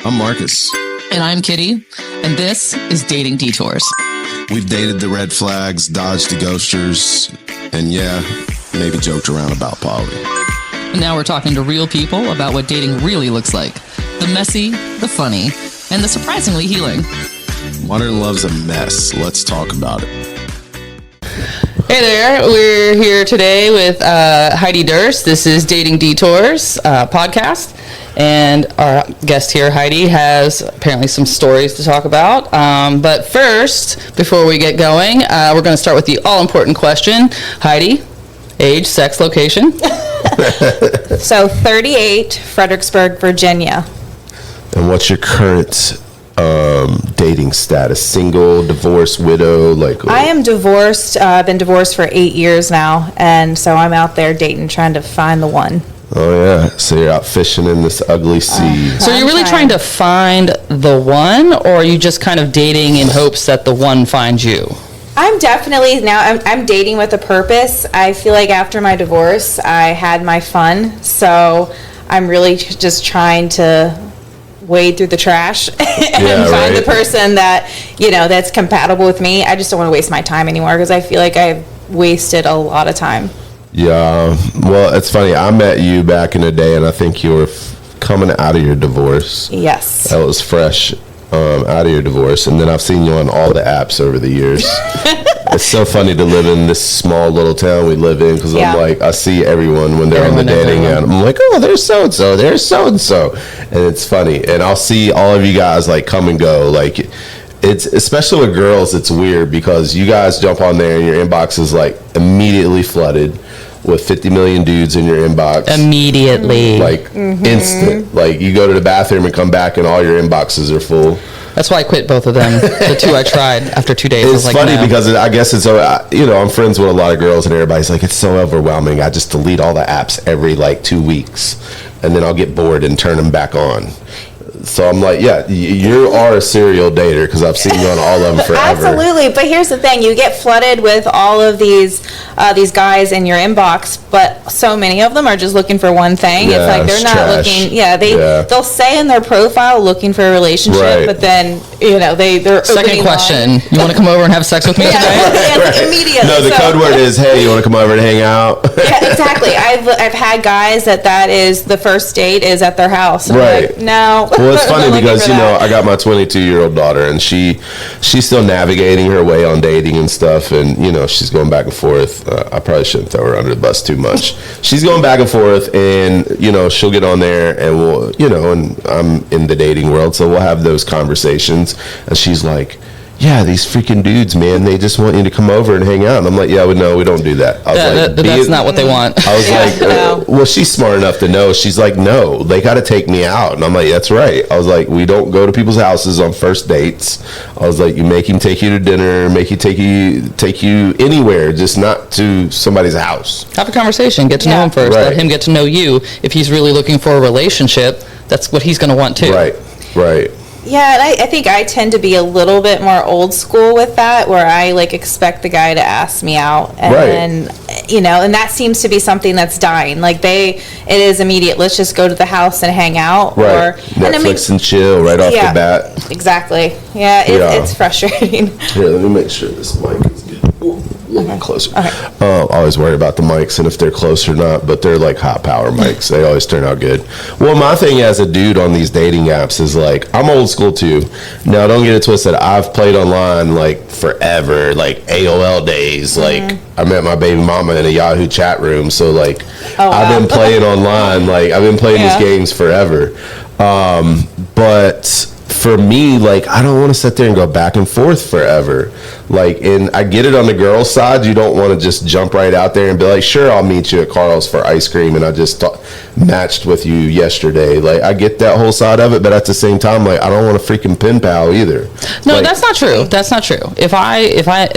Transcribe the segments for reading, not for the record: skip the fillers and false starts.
I'm Marcus. And I'm Kitty, and this is Dating Detours. We've dated the red flags, dodged the ghosters, and yeah, maybe joked around about poly. And now we're talking to real people about what dating really looks like. The messy, the funny, and the surprisingly healing. Modern love's a mess. Let's talk about it. Hey there, we're here today with Heidi Durst. This is Dating Detours podcast. And our guest here, Heidi, has apparently some stories to talk about. But first, before we get going, we're going to start with the all-important question. Heidi, age, sex, location? So 38, Fredericksburg, Virginia. And what's your current dating status? Single, divorced, widow? I am divorced. I've been divorced for 8 years now. And so I'm out there dating, trying to find the one. Oh, yeah. So you're out fishing in this ugly sea. So you're really trying to find the one, or are you just kind of dating in hopes that the one finds you? I'm definitely, now I'm dating with a purpose. I feel like after my divorce, I had my fun. So I'm really just trying to wade through the trash and find the person that, that's compatible with me. I just don't want to waste my time anymore because I feel like I've wasted a lot of time. Yeah, well, it's funny. I met you back in the day, and I think you were coming out of your divorce. Yes. That was fresh, out of your divorce. And then I've seen you on all the apps over the years. It's so funny to live in this small little town we live in, because I'm like, I see everyone when they're on the dating app. I'm like, oh, there's so-and-so, there's so-and-so. And it's funny. And I'll see all of you guys, come and go. It's, especially with girls, it's weird because you guys jump on there and your inbox is, immediately flooded with 50 million dudes in your inbox. Immediately. Instant. You go to the bathroom and come back and all your inboxes are full. That's why I quit both of them. The two I tried after 2 days. It's funny because I guess it's, I'm friends with a lot of girls and everybody's like, it's so overwhelming. I just delete all the apps every 2 weeks and then I'll get bored and turn them back on. So I'm like, yeah, you are a serial dater because I've seen you on all of them forever. Absolutely, but here's the thing: you get flooded with all of these guys in your inbox, but so many of them are just looking for one thing. Yeah, it's they're not trash. looking. Yeah, they'll say in their profile looking for a relationship, but then they're second question. You want to come over and have sex with me today? Right. Immediately. No, the code word is, hey, you want to come over and hang out? Yeah, exactly. I've had guys that is the first date is at their house. And right. I'm like, no. Well, it's funny because I got my 22-year-old daughter, and she's still navigating her way on dating and stuff, and she's going back and forth. I probably shouldn't throw her under the bus too much. She's going back and forth, and she'll get on there, and we'll and I'm in the dating world, so we'll have those conversations, and she's like, yeah, these freaking dudes, man, they just want you to come over and hang out. And I'm like, yeah, no, we don't do that. I was that's not what they want. I was well, she's smart enough to know. She's like, no, they got to take me out. And I'm like, that's right. I was like, we don't go to people's houses on first dates. I was like, you make him take you to dinner, make you take you anywhere, just not to somebody's house. Have a conversation, get to know him first. Right. Let him get to know you. If he's really looking for a relationship, that's what he's going to want too. Right. Yeah, and I think I tend to be a little bit more old school with that, where I expect the guy to ask me out, and and that seems to be something that's dying. It is immediate. Let's just go to the house and hang out, right? Or Netflix and chill right off the bat. Exactly. Yeah, it's frustrating. Here, let me make sure this mic is good. A little bit closer. Okay. Always worry about the mics and if they're close or not, but they're hot power mics. They always turn out good. Well, my thing as a dude on these dating apps is I'm old school too. Now, don't get it twisted. I've played online forever, AOL days. I met my baby mama in a Yahoo chat room. So I've been playing online. I've been playing these games forever. But for me, I don't want to sit there and go back and forth forever. And I get it on the girl side. You don't want to just jump right out there and be like, sure, I'll meet you at Carl's for ice cream, and I just matched with you yesterday. I get that whole side of it, but at the same time, I don't want to freaking pen pal either. No, that's not true. That's not true. If I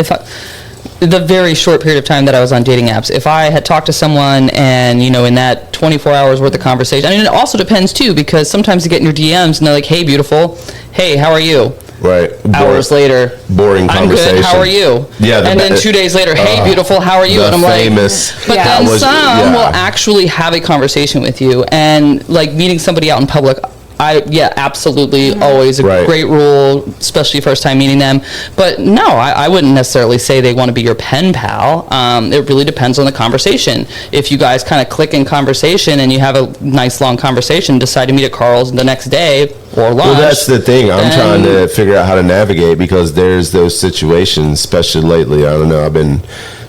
the very short period of time that I was on dating apps, if I had talked to someone and, in that 24 hours worth of conversation, it also depends too, because sometimes you get in your DMs and they're like, hey, beautiful, hey, how are you? Right. Hours later, boring conversation. I'm good, how are you? Yeah. And then 2 days later, hey, beautiful, how are you? And I'm famous. But then some will actually have a conversation with you, and meeting somebody out in public, absolutely, always a great rule, especially first time meeting them. But no, I wouldn't necessarily say they want to be your pen pal. It really depends on the conversation. If you guys kind of click in conversation and you have a nice long conversation, decide to meet at Carl's the next day or lunch. Well, that's the thing. I'm trying to figure out how to navigate, because there's those situations, especially lately. I don't know. I've been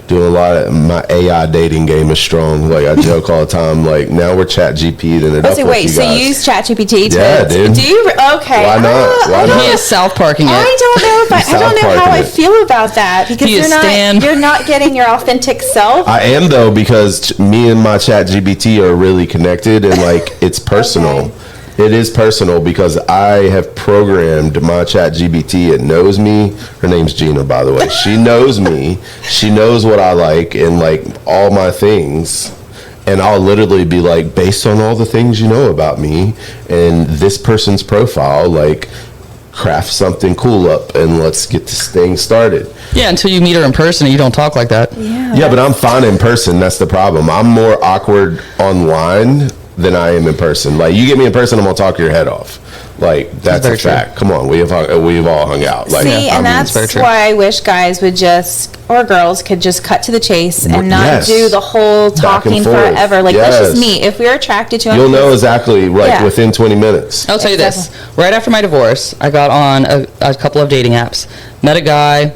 doing a lot of my AI dating game is strong. Like, I joke all the time. Like, now we're chat GP'd and it up with wait, you so guys. you use chat GPT to dude. do you? Okay. Why not? Why not? He is South Parking it. I don't know if I don't know how I feel about that, because you're not getting your authentic self. I am, though, because me and my chat GPT are really connected, and like, it's personal. Okay. It is personal, because I have programmed my chat GPT. It knows me. Her name's Gina, by the way. She knows me. She knows what I like and like all my things. And I'll literally be like, based on all the things you know about me and this person's profile, like, craft something cool up and let's get this thing started. Yeah, until you meet her in person and you don't talk like that. Yeah, but I'm fine in person. That's the problem. I'm more awkward online than I am in person. Like, you get me in person, I'm gonna talk your head off. Like, that's a fact. Come on, we've all hung out. Like, see, and that's why I wish guys would or girls could just cut to the chase and not do the whole talking forever. Like, let's just meet. If we're attracted to him, you'll know exactly, within 20 minutes. I'll tell you this. Right after my divorce, I got on a couple of dating apps, met a guy,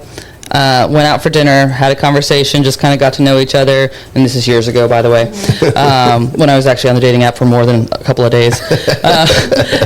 went out for dinner, had a conversation, just kind of got to know each other. And this is years ago, by the way, when I was actually on the dating app for more than a couple of days.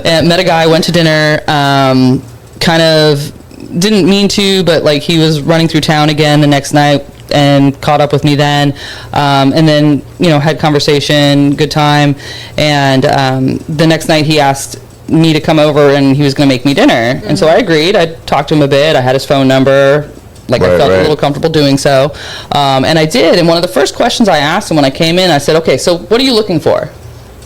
And met a guy, went to dinner, kind of didn't mean to, but like, he was running through town again the next night and caught up with me then. And then, had conversation, good time. And the next night he asked me to come over and he was going to make me dinner. And so I agreed. I talked to him a bit. I had his phone number. I felt a little comfortable doing so. And I did. And one of the first questions I asked him when I came in, I said, okay, so what are you looking for?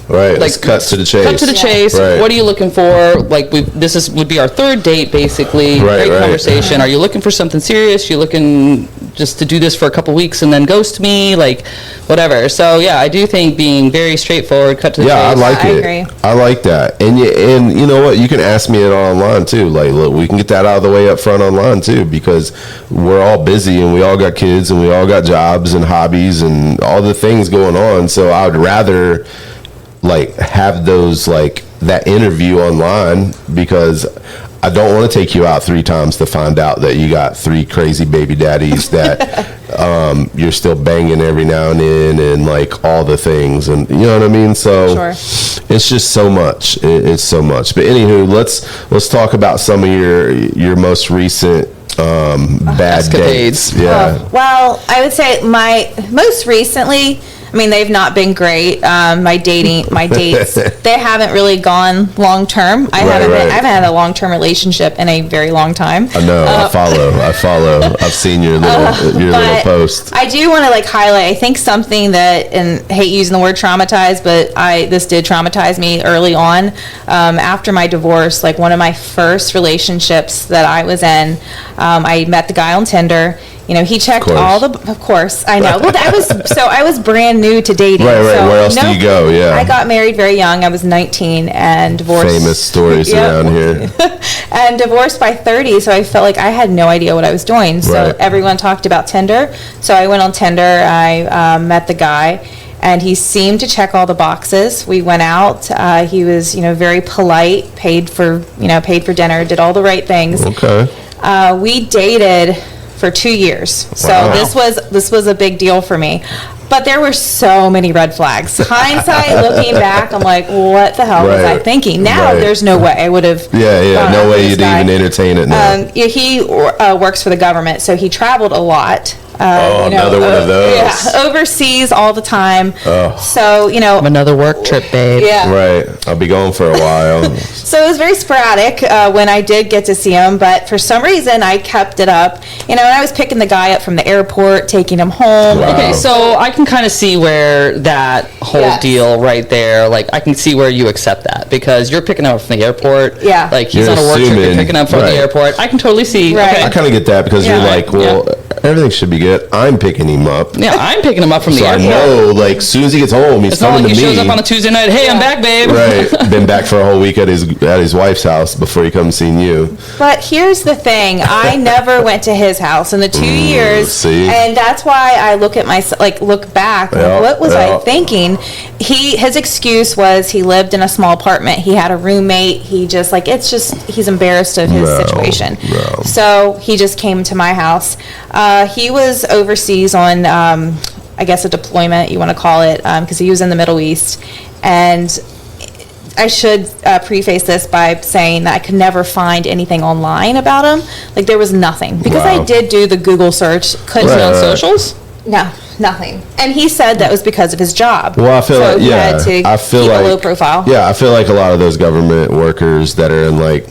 Right, let's cut to the chase. Cut to the chase. Right. What are you looking for? Like, this would be our third date, basically. Great conversation. Are you looking for something serious? You looking just to do this for a couple weeks and then ghost me? Like, whatever. So, yeah, I do think being very straightforward, cut to the chase. Yeah, I like it. I agree. I like that. And you know what? You can ask me it online, too. Like, look, we can get that out of the way up front online, too, because we're all busy and we all got kids and we all got jobs and hobbies and all the things going on. So I would rather have those that interview online, because I don't want to take you out 3 times to find out that you got 3 crazy baby daddies that you're still banging every now and then, and all the things, and you know what I mean. So it's just so much. It's so much. But anywho, let's talk about some of your most recent bad escapades. Dates. Yeah. Well, I would say my most recently, they've not been great. My dates, they haven't really gone long term. I haven't had a long term relationship in a very long time. I know. I follow. I've seen your little post. I do want to highlight. I think something that, and I hate using the word traumatized, but this did traumatize me early on. After my divorce, one of my first relationships that I was in, I met the guy on Tinder. He checked all the, of course, I know. Well, I was brand new to dating. Right. So, where else do you go? Yeah. I got married very young. I was 19 and divorced. Famous stories around here. And divorced by 30. So I felt like I had no idea what I was doing. So everyone talked about Tinder. So I went on Tinder. I met the guy. And he seemed to check all the boxes. We went out. He was, very polite, paid for dinner, did all the right things. Okay. We dated for 2 years. So this was a big deal for me. But there were so many red flags. Hindsight, looking back, I'm like, what the hell was I thinking? Now there's no way I would have. Yeah. No way you'd even entertain it now. He works for the government, so he traveled a lot. Another one of those. Yeah, overseas all the time. So, another work trip, babe. Yeah. Right. I'll be going for a while. So it was very sporadic when I did get to see him, but for some reason I kept it up. And I was picking the guy up from the airport, taking him home. Wow. Okay, so I can kind of see where that whole deal right there, I can see where you accept that, because you're picking him up from the airport. Yeah. He's on a work trip, you're picking him up from the airport. I can totally see. Right. I kind of get that, because you're Everything should be good. I'm picking him up. Yeah, I'm picking him up from the So I airport. know, like, as soon as he gets home, he's It's not coming like to he me. shows up on a Tuesday night. Hey, I'm back, babe. Right. Been back for a whole week at his wife's house before he comes seeing you. But here's the thing: I never went to his house in the 2 years, see? and that's why I look at myself, like look back. Like, Yeah, what was yeah. I thinking? His excuse was he lived in a small apartment. He had a roommate. He just he's embarrassed of his situation. No. So he just came to my house. He was overseas on, I guess, a deployment, you want to call it, because he was in the Middle East. And I should preface this by saying that I could never find anything online about him. Like, there was nothing. Because I Wow. did do the Google search. Couldn't On Right. socials? No, nothing. And he said that was because of his job. Well, I feel so like, he yeah, had to I feel keep like a low profile. Yeah, I feel like a lot of those government workers that are in like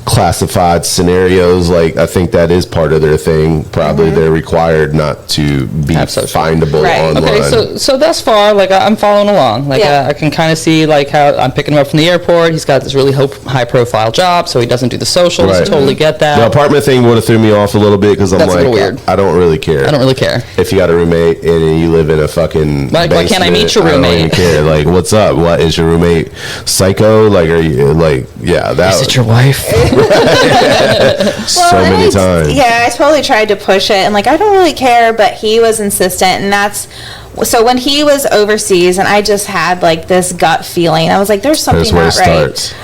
classified scenarios, like I think that is part of their thing. Probably they're required not to be Have social. findable Right. online. Okay, so thus far, like I'm following along. Like Yeah. I can kind of see like how I'm picking him up from the airport. He's got this really high profile job, so he doesn't do the socials. Right. Totally get that. The apartment thing would have threw me off a little bit because I'm That's a like, little weird. I don't really care. I don't really care. If you got a roommate and you live in a fucking Why can't I meet your basement, I don't even roommate? care. Like, what's up? What is your roommate psycho? Like, are you like, yeah, that Is it your wife? so and many times. Yeah, I totally tried to push it, and like I don't really care, but he was insistent, and that's so when he was overseas, and I just had like this gut feeling. I was like, "There's That's something where not it right." starts.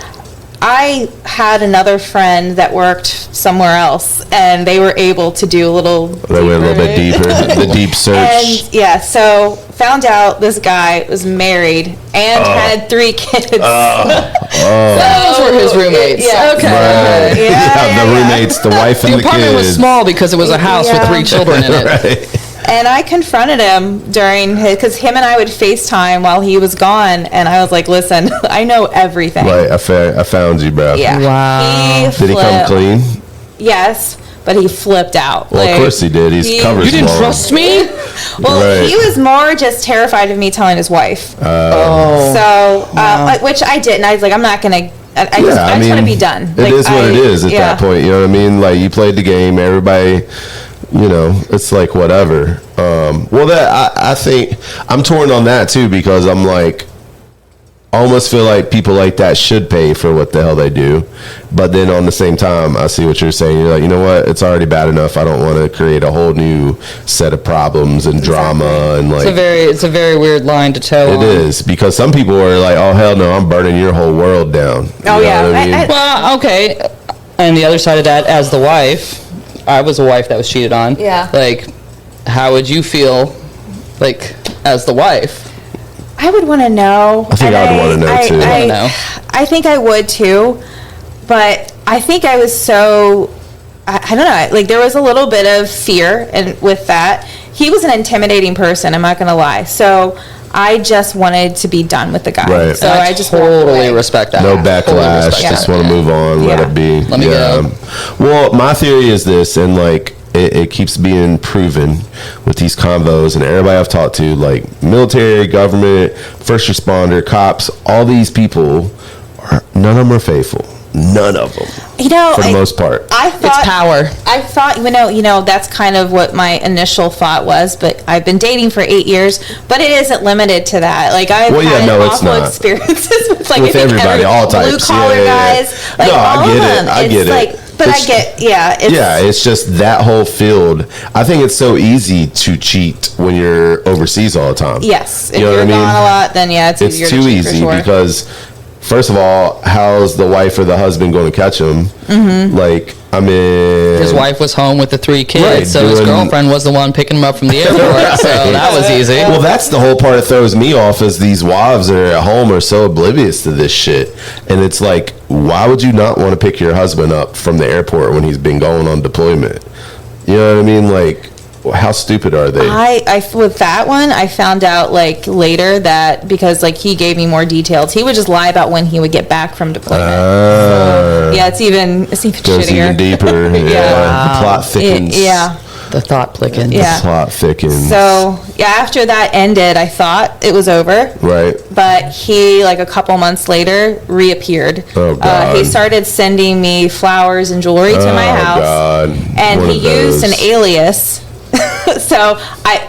I had another friend that worked somewhere else, and they were able to do a little. They went a little bit deeper, the deep search. And yeah, so found out this guy was married and had 3 kids. Those were his roommates. Yeah. Okay. Right. Yeah, the yeah. roommates, the wife and The the apartment kids. was small because it was a house with Yeah. 3 children in it. Right. And I confronted him during his, because him and I would FaceTime while he was gone, and I was like, "Listen, I know everything." Right, I found you, bro. Yeah. Wow. Did he come clean? Yes, but he flipped out. Well, of course he did. He's covered. You didn't small. trust me? Well, Right. he was more just terrified of me telling his wife. So, which I didn't. I was like, I'm not gonna. I just want to be done. It is what it is at yeah. that point. You know what I mean? Like, you played the game. Everybody, you know, it's like whatever. Well, that I think I'm torn on that too, because I'm like, I almost feel like people like that should pay for what the hell they do. But then on the same time, I see what you're saying. You're like, you know what? It's already bad enough. I don't want to create a whole new set of problems and drama and like. It's a very weird line to toe. It is, because some people are like, oh hell no, I'm burning your whole world down. You know yeah. what I mean? Well, okay. And the other side of that, as the wife, I was a wife that was cheated on. Yeah. Like, how would you feel, like, as the wife? I would want to know. I think I'd wanna know, too. I wanna know. I think I would too, but I think I was so. I don't know. Like, there was a little bit of fear, and with that, he was an intimidating person. I'm not gonna lie. So I just wanted to be done with the guy. Right. So I just walked totally away. respect that. No Totally backlash. respect Just that. want to move on. Let Yeah. it be. Let me go. Well, my theory is this, and like it keeps being proven with these convos and everybody I've talked to, like military, government, first responder, cops, all these people, none of them are faithful. None of them, You know, for the most part. I thought It's power. I thought, you know, that's kind of what my initial thought was. But I've been dating for 8 years, but it isn't limited to that. Like, I've Well, yeah, had no, it's awful not. experiences with like With I think everybody, all blue types. collar Yeah, yeah, yeah. guys. Like, No, I all get of it. them. I It's get it. like, but It's- I get, yeah. It's, Yeah, it's just that whole field. I think it's so easy to cheat when you're overseas all the time. Yes, if You know you're what I mean? gone a lot, then yeah, it's It's easier too to cheat for easy sure. because, first of all, how's the wife or the husband going to catch him? Mm-hmm. Like, I mean, His wife was home with the 3 kids, Right, so his doing- girlfriend was the one picking him up from the airport, so that was easy. well, that's the whole part that throws me off, is these wives that are at home are so oblivious to this shit. And it's like, why would you not want to pick your husband up from the airport when he's been going on deployment? You know what I mean? Like, how stupid are they? I with that one, I found out like later that because like he gave me more details, he would just lie about when he would get back from deployment. Yeah, it's even Goes shittier. even deeper. Yeah. The plot It- thickens. yeah. The thought plickens. Yeah. The plot thickens. So yeah, after that ended, I thought it was over. Right. But he, like a couple months later, reappeared. Oh, God. He started sending me flowers and jewelry to my Oh, house. God. And One he of used an those. alias So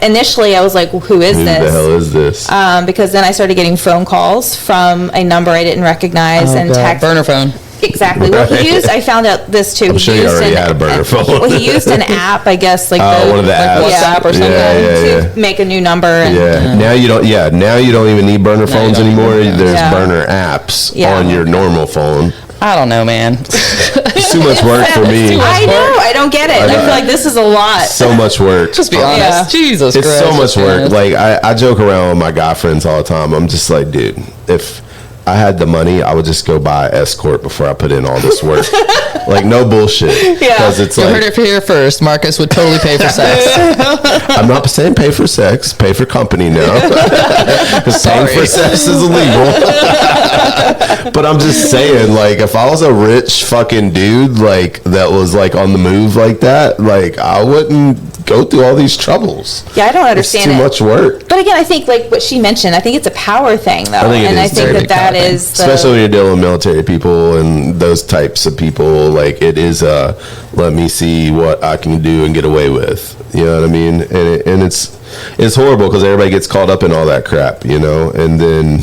initially I was like, well, who is Who this? the hell is this? Because then I started getting phone calls from a number I didn't recognize and text. Burner phone. Exactly. Well, I found out this too. I'm sure you already had a burner phone. Well, he used an app, I guess, like one of the apps. WhatsApp or something. to make a new number. And, Now you don't. Yeah, now you don't even need burner phones don't need anymore. burner phones. There's burner apps on your normal phone. I don't know, man. It's too much work for me. I know. I don't get it. I feel like this is a lot. So much work. Just be honest. Yeah. Jesus It's Christ. so much work. man. Like I joke around with my guy friends all the time. I'm just like, dude, if I had the money, I would just go buy an escort before I put in all this work. Like, no bullshit. Yeah. Because it's You like, heard it here first. Marcus would totally pay for sex. I'm not saying pay for sex, pay for company now. Because paying for sex is illegal. But I'm just saying, like, if I was a rich fucking dude, like, that was, like, on the move like that, like, I wouldn't go through all these troubles. Yeah, I don't understand It's too it. much work. But again, I think like what she mentioned, I think it's a power thing though. I think it and is I think very that big that power thing. is the, Especially when you're dealing with military people and those types of people, like it is let me see what I can do and get away with. You know what I mean? And it's horrible because everybody gets caught up in all that crap, you know. And then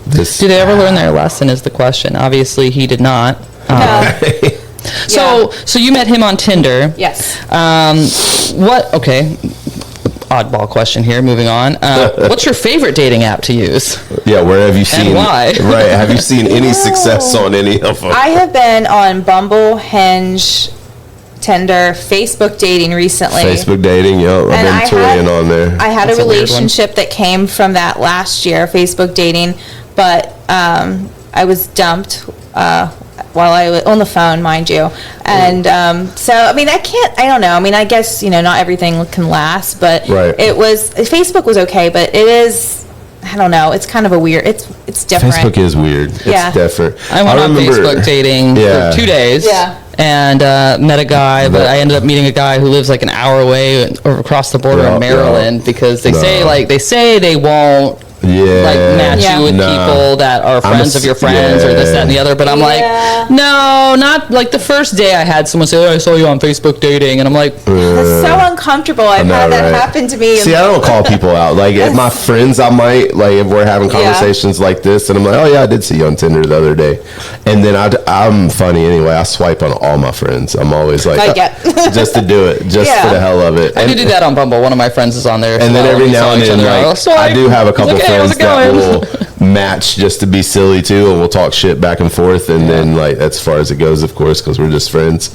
this. Do they ever learn their lesson is the question. Obviously, he did not. No. So you met him on Tinder. Yes. Okay. Oddball question here. Moving on. What's your favorite dating app to use? Yeah, where have you seen? why? Right? Have you seen any success on any of them? I have been on Bumble, Hinge, Tinder, Facebook dating recently. Facebook dating, yep. I've been toying on there. I had That's a a weird one. relationship that came from that last year, Facebook dating, but I was dumped while I was on the phone, mind you. And so, I mean, I don't know. I mean, I guess, you know, not everything can last, but Facebook was okay, but it is, I don't know, it's kind of a weird, it's different. Facebook is weird. Yeah. It's different. I went on remember- Facebook dating for 2 days. Yeah. And met a guy, but I ended up meeting a guy who lives like an hour away or across the border in Maryland because they say they won't match you with people that are friends of your friends or this, that, and the other. But I'm like, no, not like the first day I had someone say, oh, I saw you on Facebook dating. And I'm like, That's so uncomfortable. I've had that happen to me. See, I don't call people out. Like, if my friends, I might, like, if we're having conversations like this, and I'm like, oh, yeah, I did see you on Tinder the other day. And then I'm funny anyway. I swipe on all my friends. I'm always like, just to do it, just for the hell of it. I do that on Bumble. One of my friends is on there. And then every now and then, like, I do have a couple friends that will match just to be silly too, and we'll talk shit back and forth, and then like that's as far as it goes, of course, because we're just friends.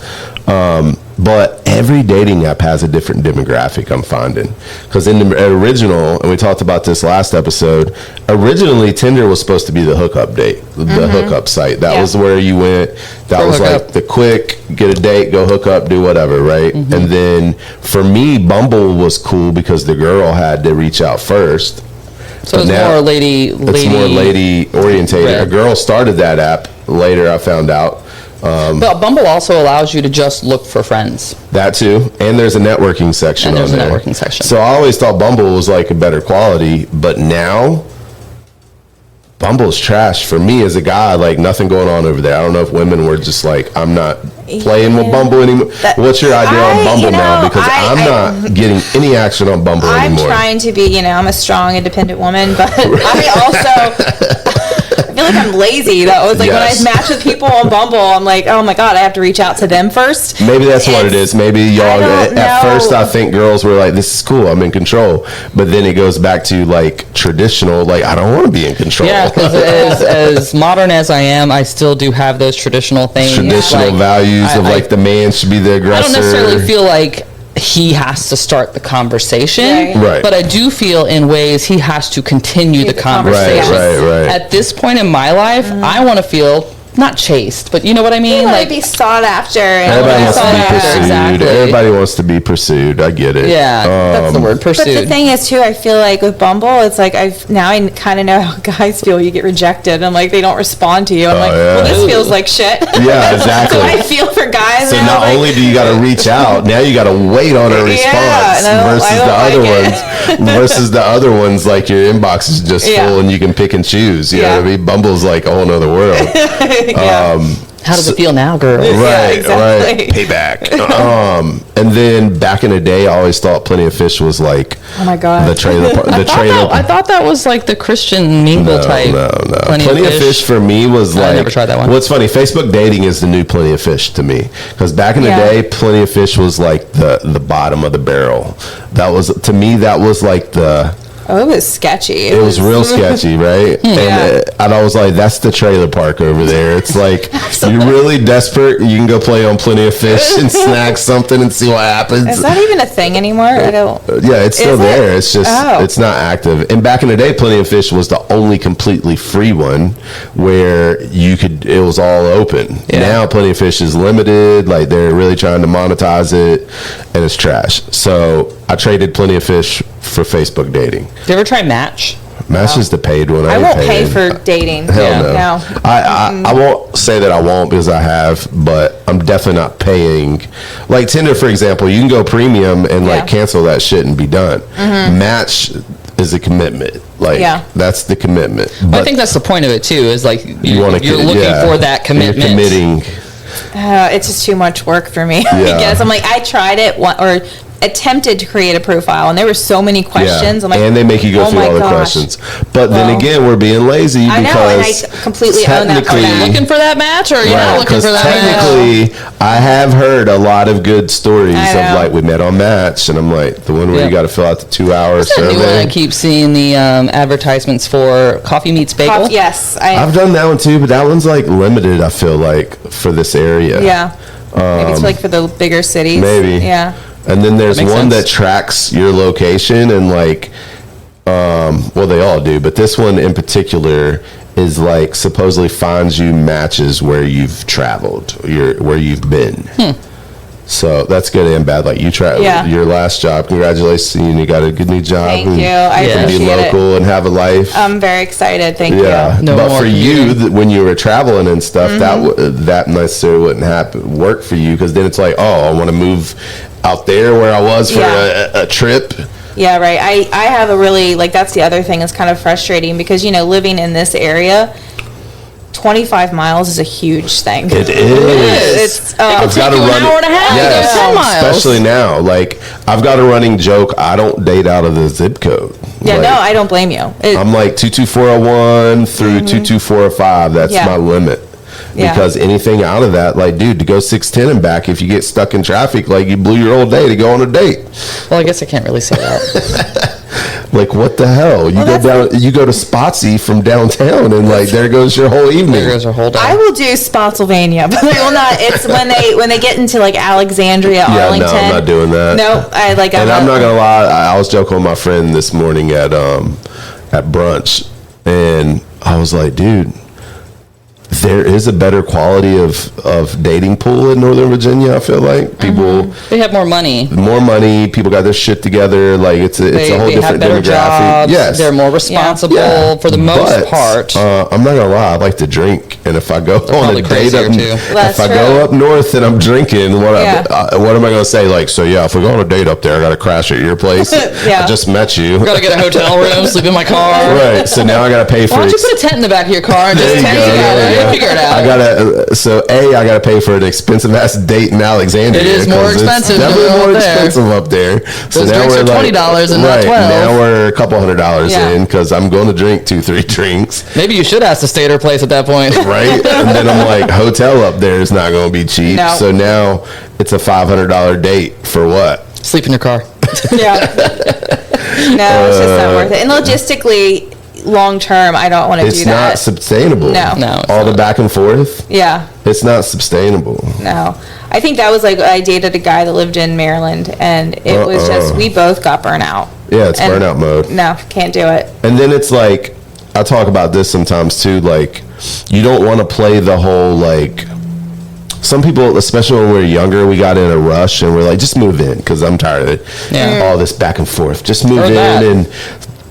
But every dating app has a different demographic, I'm finding, because in the original, and we talked about this last episode, originally Tinder was supposed to be the hookup date, the hookup site. That was where you went. That was like the quick, get a date, go hook up, do whatever, right? And then for me, Bumble was cool because the girl had to reach out first. So it's more lady. It's more lady orientated. Right. A girl started that app later, I found out. But Bumble also allows you to just look for friends. That too. And there's a networking section on there. And there's a networking section. So I always thought Bumble was like a better quality, but now Bumble's trash for me as a guy. Like, nothing going on over there. I don't know if women were just like, I'm not playing with Bumble anymore. What's your idea on Bumble now? Because I'm not getting any action on Bumble anymore. I'm trying to be, I'm a strong, independent woman, but I also... I feel like I'm lazy though. It's like when I match with people on Bumble, I'm like, oh my God, I have to reach out to them first. Maybe that's what it is. Maybe y'all, at first I think girls were like, this is cool, I'm in control. But then it goes back to like traditional, like I don't want to be in control. Yeah, because as modern as I am, I still do have those traditional things. Traditional values of like the man should be the aggressor. I don't necessarily feel like he has to start the conversation, right. But I do feel in ways he has to continue the conversation. Right. At this point in my life, I want to feel not chased, but you know what I mean? You want to be sought after. Everybody wants to be pursued. Exactly. Everybody wants to be pursued. I get it. Yeah, that's the word, pursued. But the thing is, too, I feel like with Bumble, it's like I kind of know how guys feel. You get rejected, and like they don't respond to you. I'm well, this feels like shit. Yeah, exactly. So I feel for guys. So not only do you got to reach out, now you got to wait on a response versus the other ones. Like your inbox is just full, and you can pick and choose. You know what I mean? Bumble's like a whole nother world. How does it feel now, girl? Right, exactly. right. Payback. And then back in the day, I always thought Plenty of Fish was like, oh my God, the trailer. I thought that was like the Christian mingle type. No. Plenty of Fish for me was like. I never tried that one. What's funny? Facebook dating is the new Plenty of Fish to me, because back in the day, Plenty of Fish was like the bottom of the barrel. That was, to me, that was like the. Oh, it was sketchy. It was real sketchy, right? And I was like, that's the trailer park over there. It's like, you're really desperate, you can go play on Plenty of Fish and snack something and see what happens. Is that even a thing anymore? I don't. Yeah, it's still there. It's just, Oh. it's not active. And back in the day, Plenty of Fish was the only completely free one where it was all open. Yeah. Now, Plenty of Fish is limited. Like, they're really trying to monetize it, and it's trash. So I traded Plenty of Fish for Facebook dating. Did you ever try Match? Match is the paid one. I won't pay for dating. Hell no. No. I won't say that I won't, because I have, but I'm definitely not paying. Like Tinder, for example, you can go premium and like cancel that shit and be done. Match is a commitment. Like that's the commitment. But I think that's the point of it too. Is like you're looking for that commitment. You're committing. It's just too much work for me. I guess I'm like, I tried it or attempted to create a profile, and there were so many questions. I'm like, and they make you go through all the questions. But then again, we're being lazy because I know, and I completely own that. Are you looking for that match, or are you not looking for that match? Technically, I have heard a lot of good stories of like, we met on Match, and I'm like, the one where you got to fill out the 2-hour survey. New one I keep seeing the advertisements for Coffee Meets Bagel. Yes, I've done that one too, but that one's like limited, I feel like, for this area. Yeah, maybe it's like for the bigger cities. Maybe. Yeah. And then there's one that tracks your location and like, well, they all do, but this one in particular is like supposedly finds you matches where you've traveled, where you've been. So that's good and bad. Like you your last job. Congratulations, you got a good new job. Thank you. I appreciate be local and have a life. I'm very excited. Thank you. No but more for you, when you were traveling and stuff, that necessarily wouldn't work for you, because then it's like, oh, I want to move out there where I was for a trip. Yeah, right. I have a really, like, that's the other thing that's kind of frustrating, because, living in this area, 25 miles is a huge thing. It is. It's I've got to run an hour and a half. Yes, 10 miles. especially now. Like, I've got a running joke. I don't date out of the zip code. Yeah, no, I don't blame you. I'm like 22401 through 22405. That's my limit. Because anything out of that, like, dude, to go 610 and back, if you get stuck in traffic, like, you blew your whole day to go on a date. Well, I guess I can't really say that. Like, what the hell? You go to Spotsy from downtown, and like, there goes your whole evening. There goes your whole day. I will do Spotsylvania, but I will not. It's when they get into like Alexandria, Arlington. No, I'm not doing that. No, I'm not gonna lie. I was joking with my friend this morning at brunch, and I was like, dude, there is a better quality of dating pool in Northern Virginia. I feel like people they have more money. People got their shit together. Like it's a whole different demographic. Jobs, yes, they're more responsible for the most part. I'm not gonna lie. I like to drink, and if I go on a date if I go up north and I'm drinking, what am I gonna say? Like, so if we go on a date up there, I gotta crash at your place. I just met you. Gotta get a hotel room, sleep in my car. Right. So now I gotta pay for. Why don't you put a tent in the back of your car and just tent together? Figure it out. I gotta pay for an expensive ass date in Alexandria. It is more expensive. It's definitely more expensive up there. So now we're like $20 and not $12. Now we're a couple $100 in, because I'm going to drink 2-3 drinks. Maybe you should ask to stay at her place at that point, right? And then I'm like, hotel up there is not going to be cheap. No. So now it's a $500 date for what? Sleep in your car. Yeah. No, it's just not worth it. And logistically, long term, I don't want to do that. It's not sustainable. No. All the back and forth. Yeah. It's not sustainable. No. I think that was like, I dated a guy that lived in Maryland, and it was just, we both got burnt out. Yeah, it's burnout mode. No, can't do it. And then it's like, I talk about this sometimes too, like, you don't want to play the whole, like, some people, especially when we were younger, we got in a rush and we're like, just move in, because I'm tired of it. Yeah. All this back and forth. Just move in and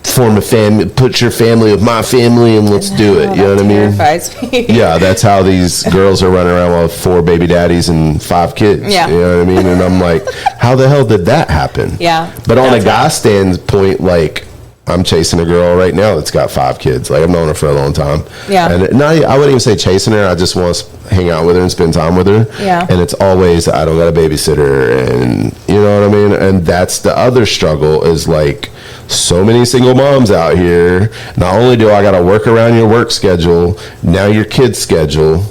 form a family, put your family with my family, and let's do it. You know what I mean? Terrifies me. Yeah, that's how these girls are running around with 4 baby daddies and 5 kids. Yeah. You know what I mean? And I'm like, how the hell did that happen? Yeah. But on a guy standpoint, like, I'm chasing a girl right now that's got 5 kids. Like, I've known her for a long time. Yeah. And I wouldn't even say chasing her. I just want to hang out with her and spend time with her. Yeah. And it's always, I don't got a babysitter, and you know what I mean? And that's the other struggle, is like, so many single moms out here. Not only do I got to work around your work schedule, now your kid's schedule.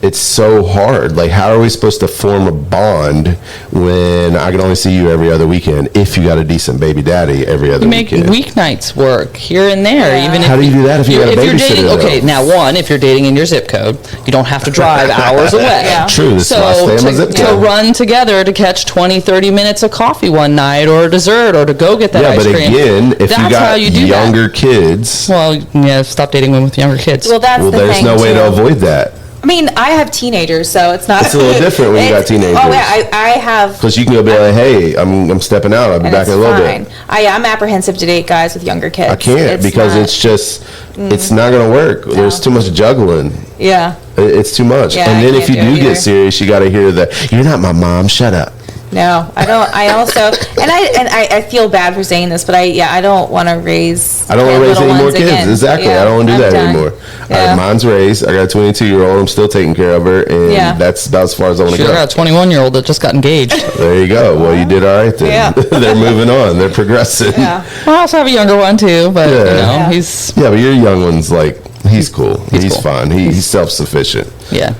It's so hard. Like, how are we supposed to form a bond when I can only see you every other weekend if you got a decent baby daddy every other weekend? Make weeknights work here and there. Yeah. Even if How do you do that if you got a babysitter? Okay, now one, if you're dating in your zip code, you don't have to drive hours away. Yeah. True. This is my stay in my zip to code. run together to catch 20, 30 minutes of coffee one night, or dessert, or to go get that ice but cream. again, if That's you how got you do younger that. kids, Well, yeah, stop dating women with younger kids. Well, that's the there's thing, no way too. to avoid that. I mean, I have teenagers, so it's not. It's a little different when you got teenagers. Oh yeah, I have. Because you can go be like, hey, I'm stepping out. I'll be And back it's in a little fine. bit. I'm apprehensive to date guys with younger kids. I can't because not- it's just, it's not going to work. There's too much juggling. Yeah. It's too much. Yeah, and I then if can't you do do it get either. serious, you got to hear that, you're not my mom, shut up. No, I don't. I also, and I feel bad for saying this, but I don't want to raise. I don't want to raise little any more ones kids. again. Exactly. Yeah, I don't want to do I'm that done. anymore. Yeah. Mine's raised. I got a 22-year-old. I'm still taking care of her. And Yeah. that's about as far as I want to Sure, go. got a 21-year-old that just got engaged. There you go. Well, you did all right then. Yeah. They're moving on. They're progressing. Yeah. I also have a younger one too, but you know, Yeah. he's Yeah, but your young one's like, he's cool. He's cool. fine. He's self-sufficient. yeah,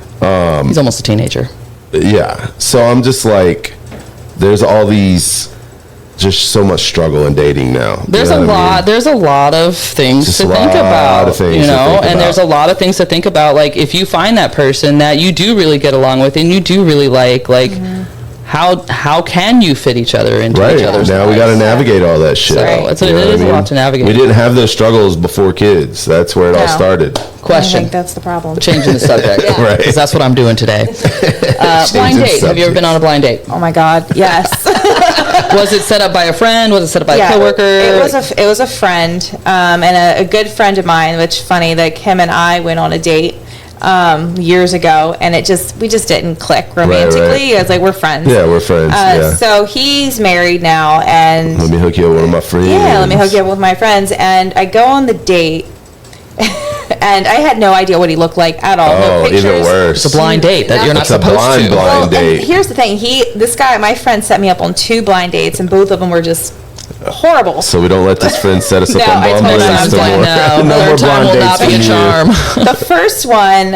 he's almost a teenager. Yeah. So I'm just like, there's all these, just so much struggle in dating now. You There's know a what I lot. mean? There's a lot of things Just to a think lot about. of things you to know, think and about. there's a lot of things to think about. Like, if you find that person that you do really get along with and you do really like, how can you fit each other into Right. each other's Now we got to lives? navigate all that shit. So, Right. it You know what is I a mean? lot to navigate. We didn't have those struggles before kids. That's where it all No. started. I Question. think that's the problem. Changing the subject. Right. Because that's what I'm doing today. Blind Changing date. Have you ever been on a blind date? Oh my God. Yes. Was it set up by a friend? Was it set up by a coworker? It was a friend, and a good friend of mine. Which funny that him and I went on a date years ago, and we just didn't click romantically. It's like we're friends. Yeah, we're friends. Yeah. So he's married now, and Let me hook you up with one of my friends. yeah, let me hook you up with my friends. And I go on the date, and I had no idea what he looked like at all. Oh, No pictures. even worse. It's a blind date that you're not It's a supposed blind to. blind And date. here's the thing. This guy, my friend, set me up on 2 blind dates, and both of them were just horrible. So we don't let this friend set us up No, on I blind told him dates I'm no like, more. no, No more third time blind will dates not be for a you. charm. The first one,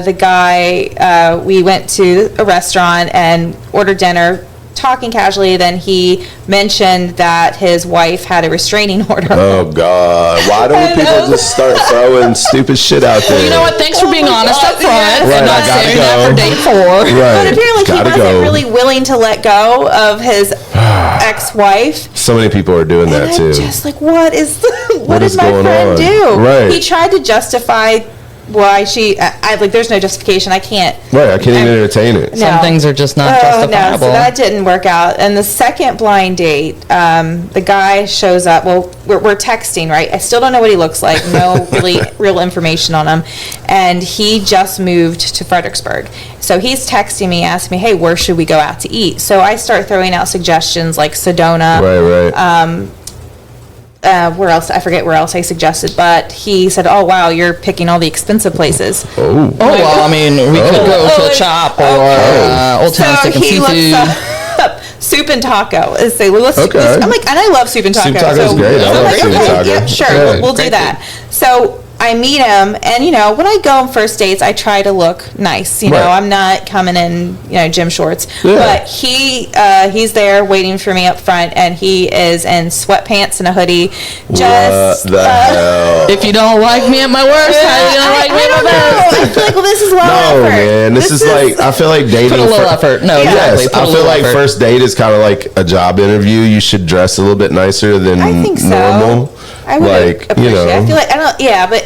the guy, we went to a restaurant and ordered dinner, talking casually. Then he mentioned that his wife had a restraining order. Oh God! Why don't people just start throwing stupid shit out there? You know what? Thanks for being my honest God, up front yes. and Right, not I gotta saving that go. for date 4. Right. But apparently he Gotta wasn't go. really willing to let go of his ex-wife. So many people are doing that And too. I'm just like, what is What did is my going friend on? do? Right. He tried to justify why she. I like. There's no justification. I can't. Right, I can't even entertain it. Some things are just not justifiable. No, so that didn't work out. And the second blind date, the guy shows up. Well, we're texting, right? I still don't know what he looks like. No really real information on him. And he just moved to Fredericksburg. So he's texting me, asking me, hey, where should we go out to eat? So I start throwing out suggestions like Sedona. Right. Where else? I forget where else I suggested. But he said, oh, wow, you're picking all the expensive places. Oh. Oh, well, I mean, we could go to a Chop or Old Town Steak and he looks Seafood. up soup and taco. Say, Okay. I'm like, and I love soup and taco. Soup taco's great. I I'm love like, soup and okay, taco. yeah, sure, Yeah. we'll do Great that. So I meet him, and when I go on first dates, I try to look nice. Right. I'm not coming in, gym shorts. Yeah. But he's there waiting for me up front, and he is in sweatpants and a hoodie. Just What the hell? If you don't like me at my worst, how you gonna like me I at don't my know. best? I feel like, well, this is low No, effort. man. This is like, I feel like dating. Put a little effort. No, exactly. Yes, Put a I feel little like effort. first date is kind of like a job interview. You should dress a little bit nicer than I think so. normal. I would like, appreciate. I feel like I don't. Yeah, but.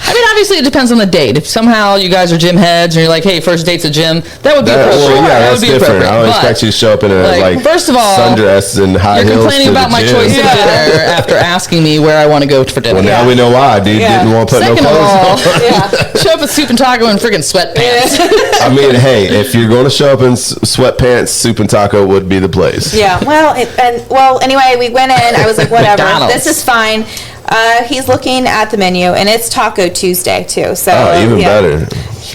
I mean, obviously it depends on the date. If somehow you guys are gym heads and you're like, hey, first date's a gym, that would be appropriate. Well, yeah, that that's would be different. I don't appropriate. expect you to show up in a first of all, sundress and high you're heels. complaining about my choice of dinner after asking me where I want to go for dinner. Well, now we know why, dude. Didn't want to put Second no of all, clothes on. show up with soup and taco and freaking sweatpants. I mean, hey, if you're going to show up in sweatpants, soup and taco would be the place. Yeah, well, anyway, we went in. I was like, whatever, McDonald's. this is fine. He's looking at the menu, and it's Taco Tuesday, too. So, Even better.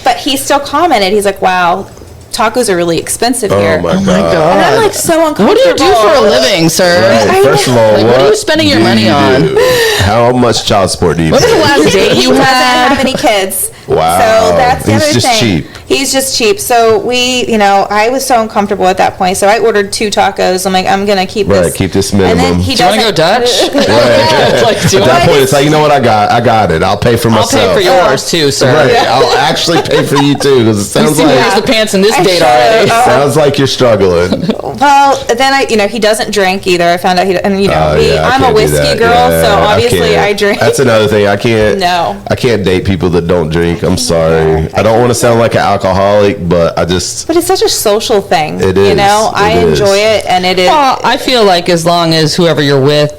But he still commented. He's like, wow, tacos are really expensive here. Oh, my God. And I'm like so uncomfortable. What do you do for a living, sir? Right. First of all, what are you spending your money on? How much child support do you What pay? was the last date you He doesn't have had? any kids. Wow. So that's the He's other just thing. cheap. He's just cheap. So I was so uncomfortable at that point. So I ordered 2 tacos. I'm like, I'm going to keep this. Right, keep this And then minimum. he Do you want to go doesn't- Dutch? Right. Like, do you At that want- point, it's like, you know what? I got it. I'll pay for I'll myself. pay for yours too, sir. Right. I'll actually pay for you too, because it sounds See, like where's the pants in this I date showed- already? sounds like you're struggling. Well, then he doesn't drink either. I found out I'm I a can't do whiskey that. girl, Yeah, so obviously can't. I drink. That's another thing. I can't. No. I can't date people that don't drink. I'm sorry. I don't want to sound like an alcoholic, but I just. But it's such a social thing. It You is. know, I It is. enjoy it, and it is. Well, I feel like as long as whoever you're with,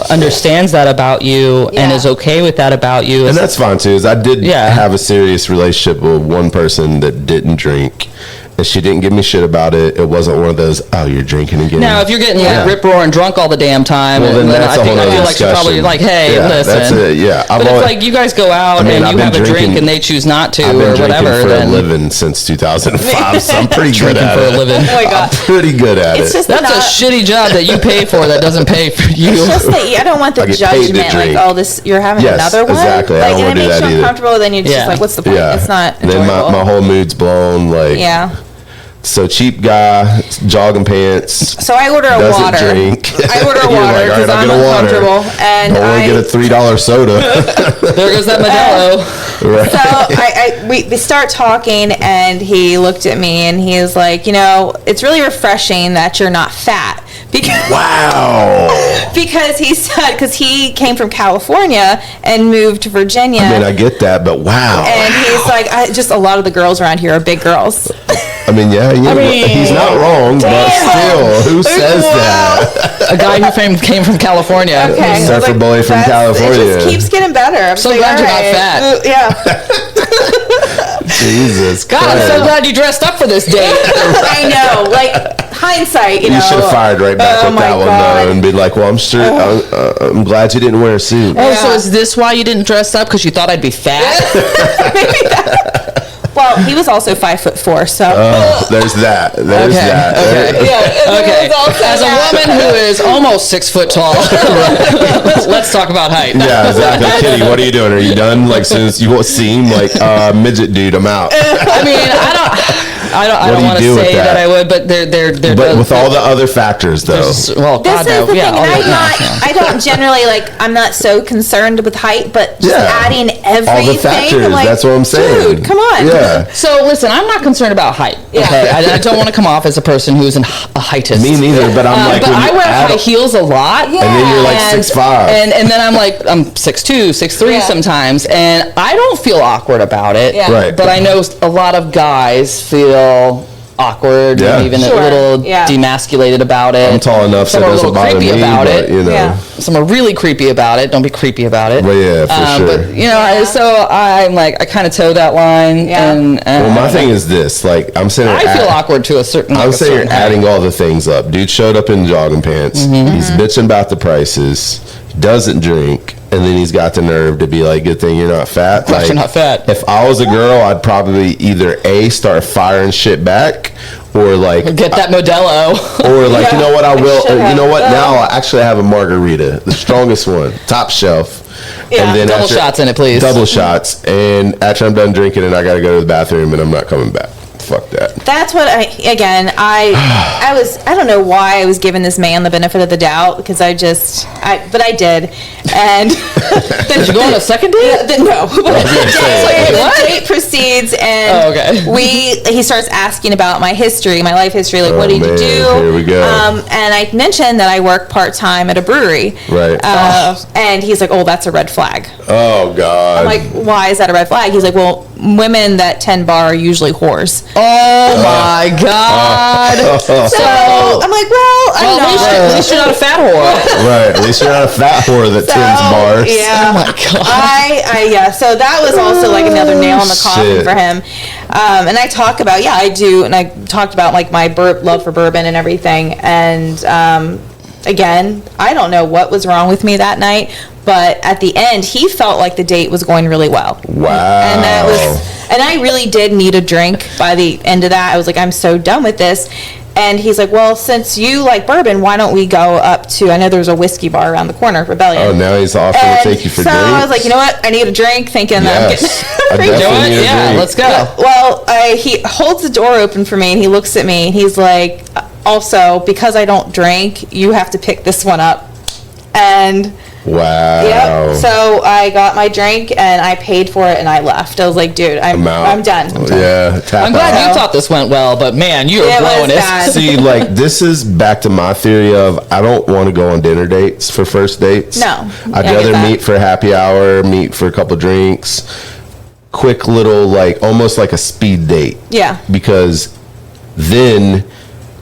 understands that about you and Yeah. is okay with that about you. And that's fine too. Is I did Yeah. have a serious relationship with one person that didn't drink, and she didn't give me shit about it. It wasn't one of those, oh, you're drinking again. Now, if you're getting Yeah. rip roaring drunk all the damn time, Well, then that's I a think whole I other feel like you're probably discussion. like, hey, Yeah, listen. that's it, yeah. But if like you guys go out I mean, and I've you been have a drink drinking- and they choose not to I've been or drinking whatever, for then a living since 2005, so I'm pretty good drinking at for a it. living. Oh my I'm God. pretty good at It's it. just That's not, a shitty job that you pay for that doesn't pay for you. It's just that I don't want the I get paid to judgment, like, drink. oh, this you're having Yes, another one. exactly. I Like, don't and wanna it do makes that you either. uncomfortable. Then you're Yeah. just like, what's the point? Yeah. It's not Then enjoyable. my whole mood's blown. Like, Yeah. So cheap guy, jogging pants. So I order a Doesn't water. drink. I order a You're water like, all because right, I'll I'm get a water. uncomfortable, and Don't want to get a $3 soda. There goes that Modelo. Right. So we start talking, and he looked at me, and he was like, it's really refreshing that you're not fat. Because, Wow. because he said, because he came from California and moved to Virginia. I mean, I get that, but wow. and he's like, just a lot of the girls around here are big girls. I mean, yeah, he's not wrong, but still, who says that? A guy who came from California. Okay. I was Surfer boy from It California. just keeps getting better. I'm So like, glad you're all not right. fat. Yeah. Jesus God, I'm so Christ. glad you dressed up for this date. I know. Like, hindsight, You should have fired right back Oh with that my one, God. though, and been like, well, I'm sure, I'm glad you didn't wear a suit. Oh, so Yeah. is this why you didn't dress up? Because you thought I'd be fat? Well, he was also 5'4", so. There's that. There's Okay, that. okay. Yeah, Okay. it was also As a that. woman who is almost 6 foot tall, let's talk about height. Yeah, exactly. Kitty, what are you doing? Are you done? Like, since you won't seem like midget dude, I'm out. I mean, I What don't do you want to do with say that that? I would, but they're But with all the other factors, though. well, This God, is no. the Yeah, thing, all and that- I don't generally, I'm not so concerned with height, but just Yeah. adding everything. All the factors, I'm like, that's what I'm saying. Dude, come on. Yeah. So listen, I'm not concerned about height. Yeah. Okay, I don't want to come off as a person who's a heightist. Me neither, but I'm like, but when I you wear add high heels a lot. Yeah. and then you're like And- 6'5". And then I'm like, I'm 6'2", 6'3" Yeah. sometimes, and I don't feel awkward about it. Yeah. Right. But I know a lot of guys feel awkward Yeah. and even Sure. a little Yeah. demasculated about it. I'm tall enough, so Some it are a doesn't little bother creepy me, about but, it. you know. Yeah. Some are really creepy about it. Don't be creepy about it. Well, yeah, for sure. But Yeah. so I'm like, I kind of toe that line. Yeah. And Well, my thing is this, like, I'm sitting there I feel awkward to a certain. I'm like, a saying certain adding height. all the things up. Dude showed up in jogging pants. Mm-hmm. He's bitching about the prices. Doesn't drink, and then he's got the nerve to be like, "Good thing you're not fat." Glad Like, you're not fat. If I was a girl, I'd probably either start firing shit back, or like Get that Modelo. or like, you know what, I will. should You know have. what? Now I actually have a margarita, the strongest one, top shelf. Yeah. And then Double after- shots in it, please. Double shots, and after I'm done drinking, and I got to go to the bathroom, and I'm not coming back. Fuck that. That's what I don't know why I was giving this man the benefit of the doubt, because I but I did. And did you go on a second date? No. The date proceeds, and he starts asking about my history, my life history, like what did you do? Here we go. And I mentioned that I work part-time at a brewery. Right. And he's like, oh, that's a red flag. Oh, God. I'm like, why is that a red flag? He's like, well, women that tend bar are usually whores. Oh, my God. So I'm like, at least you're not a fat whore. Right. At least you're not a fat whore that tends bars. Yeah. Oh, my God. So that was also like another nail in the coffin for him. And I talk about, I do. And I talked about like my love for bourbon and everything. And again, I don't know what was wrong with me that night, but at the end, he felt like the date was going really well. Wow. And I really did need a drink by the end of that. I was like, I'm so done with this. And he's like, well, since you like bourbon, why don't we go up to, I know there's a whiskey bar around the corner, Rebellion. Oh, now he's offering to take you for drinks? So I was like, you know what? I need a drink, thinking that I'm getting Yeah, let's go. Well, he holds the door open for me, and he looks at me, and he's like, also, because I don't drink, you have to pick this one up. And wow. Yep. So I got my drink and I paid for it and I left. I was like, dude, I'm done. Yeah. I'm glad you thought this went well, but man, you are blowing it. See, like, this is back to my theory of I don't want to go on dinner dates for first dates. No. I'd rather meet for happy hour, meet for a couple drinks, quick little, like, almost like a speed date. Yeah. Because then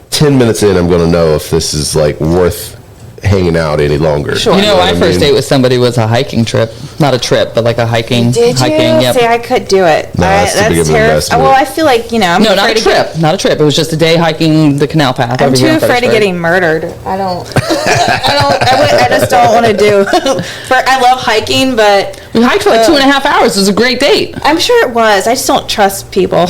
10 minutes in, I'm going to know if this is, like, worth hanging out any longer. Sure. You know, my first date with somebody was a hiking trip. Not a trip, but like a hiking. Did you? Yep. See, I could do it. No, that's too big of an investment. Well, I feel like, I'm not a trip. Not a trip. It was just a day hiking the canal path. I'm too afraid of getting murdered. I just don't want to do. I love hiking, but we hiked for like 2.5 hours. It was a great date. I'm sure it was. I just don't trust people.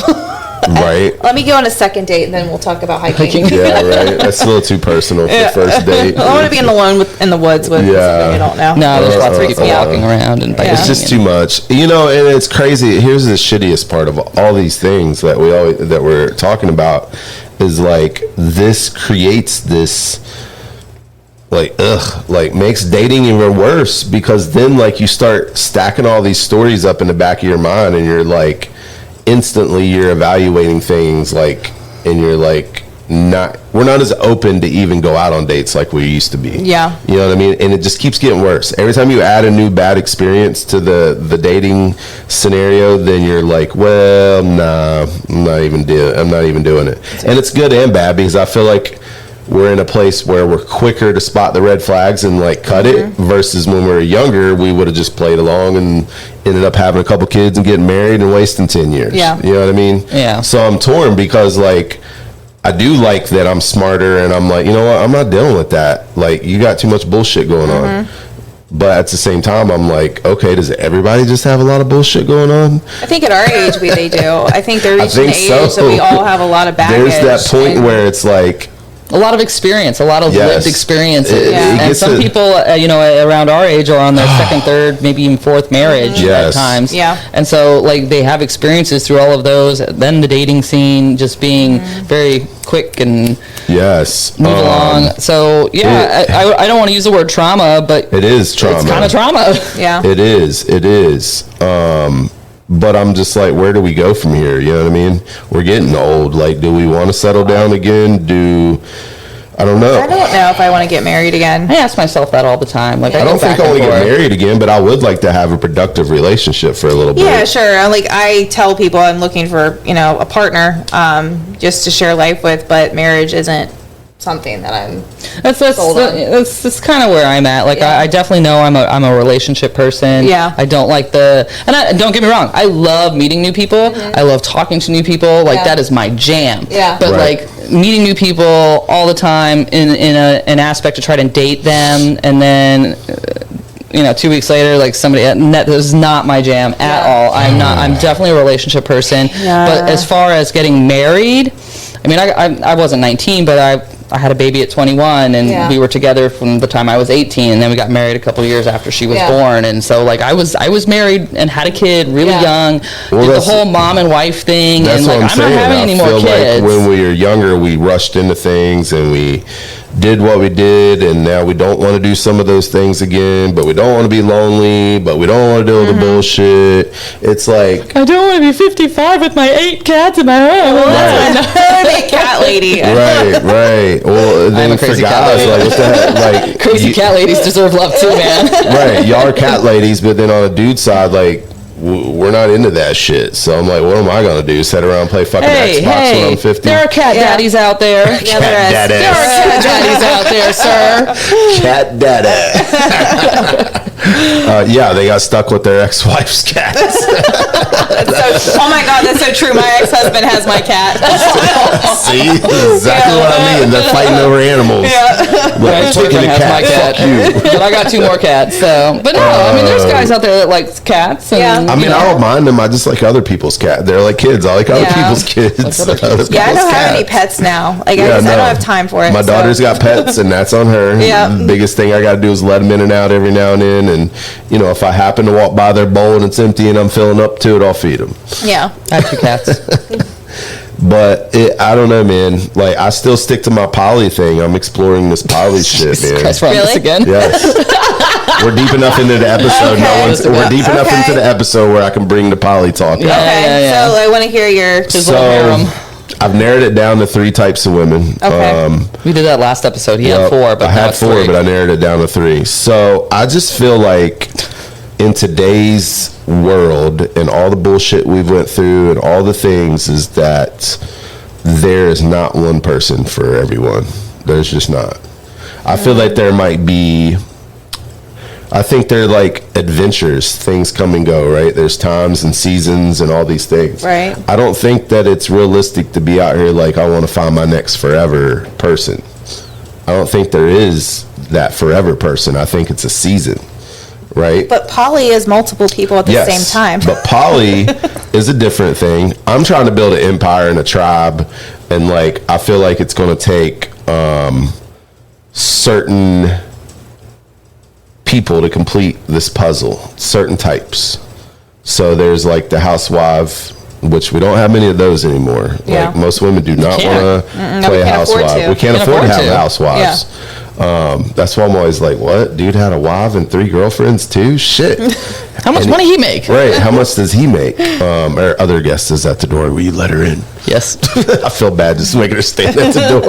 Right. Let me go on a second date and then we'll talk about hiking. Yeah, right. That's a little too personal for first date. I want to be alone in the woods with somebody I don't know. No, there's lots of people walking around and biking. It's just too much. And it's crazy. Here's the shittiest part of all these things that we're talking about is like this creates this makes dating even worse, because then like you start stacking all these stories up in the back of your mind and you're like instantly you're evaluating things like, and you're like, we're not as open to even go out on dates like we used to be. Yeah. You know what I mean? And it just keeps getting worse. Every time you add a new bad experience to the dating scenario, then you're like, well, nah, I'm not even doing it. And it's good and bad, because I feel like we're in a place where we're quicker to spot the red flags and like cut it, versus when we were younger, we would have just played along and ended up having a couple kids and getting married and wasting 10 years. Yeah. You know what I mean? Yeah. So I'm torn, because like I do like that I'm smarter, and I'm like, you know what, I'm not dealing with that. Like, you got too much bullshit going on. But at the same time, I'm like, okay, does everybody just have a lot of bullshit going on? I think at our age, they do. I think they're reaching the age that we all have a lot of baggage. There's that point where it's like, a lot of experience, a lot of lived experiences. And some people, around our age are on their second, third, maybe even fourth marriage at times. Yeah. And so, like, they have experiences through all of those. Then the dating scene just being very quick and move along. So, I don't want to use the word trauma, but it is trauma. It's kind of trauma. Yeah. It is. But I'm just like, where do we go from here? You know what I mean? We're getting old. Like, do we want to settle down again? I don't know. I don't know if I want to get married again. I ask myself that all the time. Like, I don't think I want to get married again, but I would like to have a productive relationship for a little bit. Yeah, sure. Like, I tell people I'm looking for, a partner just to share life with, but marriage isn't something that I'm that's kind of where I'm at. Like, I definitely know I'm a relationship person. Yeah. I don't like don't get me wrong, I love meeting new people. I love talking to new people. Like, that is my jam. Yeah. But like meeting new people all the time in an aspect to try to date them, and then 2 weeks later, like, somebody that is not my jam at all. I'm definitely a relationship person. Yeah. But as far as getting married, I mean, I wasn't 19, but I had a baby at 21, and we were together from the time I was 18, and then we got married a couple years after she was born. And so, like, I was married and had a kid really young. Did the whole mom and wife thing, and like, I'm not having any more kids. Like when we were younger, we rushed into things, and we did what we did, and now we don't want to do some of those things again, but we don't want to be lonely, but we don't want to deal with the bullshit. It's like, I don't want to be 55 with my 8 cats in my home. Right. Cat lady. right. Well, then a crazy for cat guys, lady. like, what the heck? Like, Crazy cat ladies deserve love too, man. Right, y'all are cat ladies, but then on a dude side, like, we're not into that shit. So I'm like, what am I gonna do? Sit around and play fucking Xbox when I'm 50? There are cat daddies out there. Yeah, there is. There are cat daddies out there, sir. Cat daddy. Yeah, they got stuck with their ex-wife's cats. Oh my God, that's so true. My ex-husband has my cat. See, exactly what I mean. They're fighting over animals. My Like, taking boyfriend a has my cat. cat. Fuck you. But I got 2 more cats, so. But no, I mean, there's guys out there that like cats. And, Yeah. I mean, I don't mind them. I just like other people's cats. They're like kids. I like other Yeah. people's kids. other people's Yeah, I people's don't have any cats. pets now. Like, Yeah, I no. don't have time for it. My so. daughter's got pets, and that's on her. Yeah. The biggest thing I got to do is let them in and out every now and then. And, you know, if I happen to walk by their bowl and it's empty and I'm filling up to it, I'll feed them. Yeah. I have 2 cats. But I don't know, man. Like, I still stick to my poly thing. I'm exploring this poly shit, Jesus man. Christ, we're on this Really? again. Yes. We're deep enough into the episode. Okay. We're deep enough Okay. into the episode where I can bring the poly talk Yeah. out. Okay, yeah. so I want to hear your. His little harem. I've narrowed it down to 3 types of women. Okay. We did that last episode. He had Yep. 4, but I now had it's 4, 3. but I narrowed it down to 3. So I just feel like in today's world and all the bullshit we've went through and all the things is that there is not one person for everyone. There's just not. I feel like there might be. I think they're like adventures. Things come and go, right? There's times and seasons and all these things. Right. I don't think that it's realistic to be out here like, I want to find my next forever person. I don't think there is that forever person. I think it's a season, right? But poly is multiple people at the Yes, same time. But poly is a different thing. I'm trying to build an empire and a tribe, and like I feel like it's going to take certain people to complete this puzzle, certain types. So there's like the housewife, which we don't have many of those anymore. Yeah. Like most women do not can't. want to No, play we a can't afford housewife. to. We can't afford to have to. housewives. That's why I'm always like, what? Dude had a wife and 3 girlfriends too? Shit. How much money he make? Right. How much does he make? Our other guest is at the door. Will you let her in? Yes. I feel bad just making her stand at the door.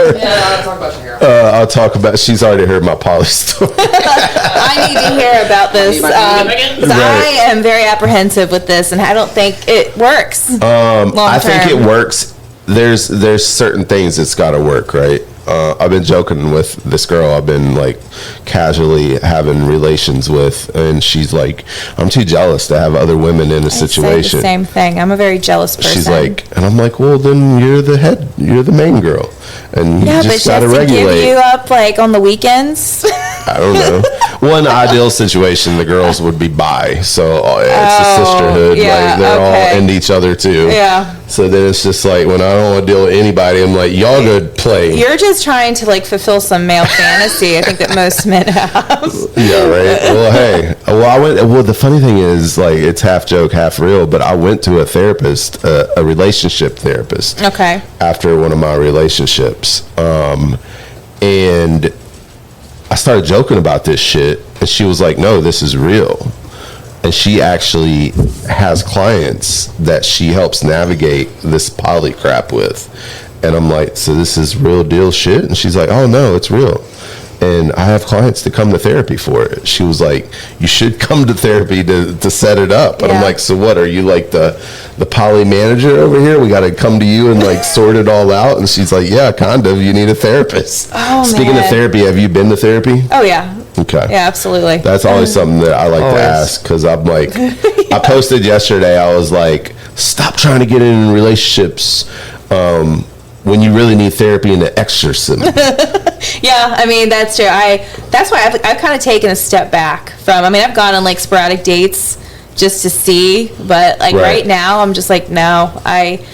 I'll talk about. She's already heard my poly story. I need to hear about this. 'Cause I am very apprehensive with this, and I don't think it works. I think it term. works. There's certain things that's got to work, right? I've been joking with this girl I've been like casually having relations with, and she's like, I'm too jealous to have other women in a I say situation. the same thing. I'm a very jealous person. She's like, and I'm like, well, then you're the main girl, and you yeah, but just she got has to to give regulate. you up like on the weekends. I don't know. Well, in the ideal situation, the girls would be bi, so it's a sisterhood. yeah, like they're okay. all into each other too. Yeah. So then it's just like when I don't want to deal with anybody, I'm like, y'all good play. You're just trying to like fulfill some male fantasy. I think that most men have. Yeah, right. Well, hey, I went. Well, the funny thing is, like, it's half joke, half real. But I went to a therapist, a relationship therapist. Okay. After one of my relationships, and I started joking about this shit, and she was like, "No, this is real." And she actually has clients that she helps navigate this poly crap with. And I'm like, so this is real deal shit? And she's like, oh no, it's real. And I have clients to come to therapy for it. She was like, you should come to therapy to set it up. And I'm Yeah. like, so what, are you like the poly manager over here? We got to come to you and like sort it all out? And she's like, yeah, kind of. You need a therapist. Oh, Speaking of man. therapy, have you been to therapy? Oh yeah. Okay. Yeah, absolutely. That's always something that I like Always. to ask, because I'm like, I posted yesterday, I was like, stop trying to get in relationships when you really need therapy and an exorcism. Yeah, I mean that's true. That's why I've kind of taken a step back from. I mean, I've gone on like sporadic dates just to see, but like Right. right now, I'm just like, no, I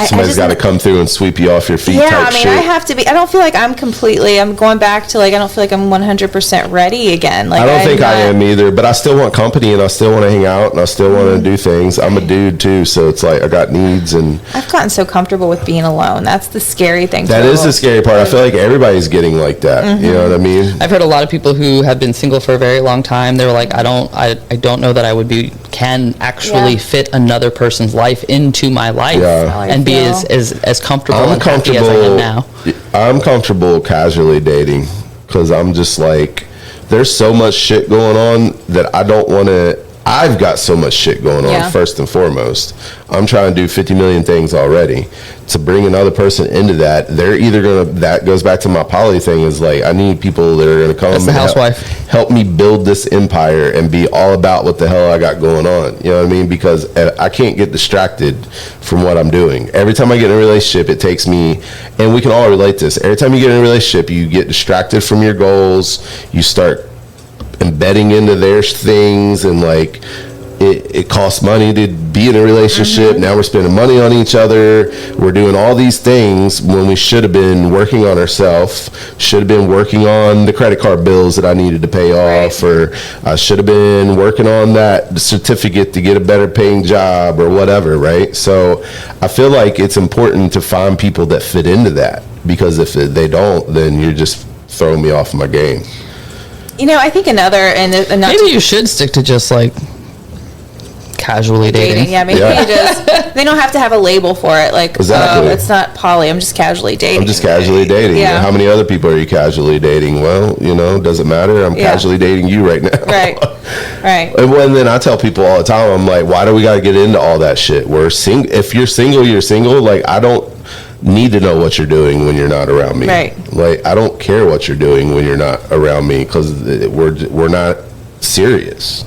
Somebody's got to come through and sweep you off your feet. Yeah, type I mean, shit. I have to be. I don't feel like I'm going back to like, I don't feel like I'm 100% ready again. Like, I don't think not, I am either, but I still want company and I still want to hang out and I still want to do things. I'm a dude too, so it's like I got needs and I've gotten so comfortable with being alone. That's the scary thing. that is the scary part. I feel like everybody's getting like that. You know what I mean? I've heard a lot of people who have been single for a very long time. They were like, I don't know that I can actually fit another person's life into my life and be as comfortable and happy as I am now. I'm comfortable casually dating because I'm just like, there's so much shit going on that I don't want to. I've got so much shit going on, first and foremost. I'm trying to do 50 million things already. To bring another person into that, they're either going to, that goes back to my poly thing, is like, I need people that are going to come and help me build this empire and be all about what the hell I got going on. You know what I mean? Because I can't get distracted from what I'm doing. Every time I get in a relationship, it takes me, and we can all relate to this, every time you get in a relationship, you get distracted from your goals, you start embedding into their things, and like it costs money to be in a relationship. Now we're spending money on each other, we're doing all these things when we should have been working on ourselves, should have been working on the credit card bills that I needed to pay off, or I should have been working on that certificate to get a better paying job or whatever, right? So I feel like it's important to find people that fit into that, because if they don't, then you're just throwing me off my game. You know, I think maybe you should stick to just like casually dating. Yeah, maybe you just, they don't have to have a label for it. Like, it's not poly, I'm just casually dating. I'm just casually dating. Yeah. How many other people are you casually dating? Well, doesn't matter. I'm casually dating you right now. Right. And then I tell people all the time, I'm like, why do we got to get into all that shit? If you're single, you're single. Like, I don't need to know what you're doing when you're not around me. Right. Like, I don't care what you're doing when you're not around me, because we're not serious.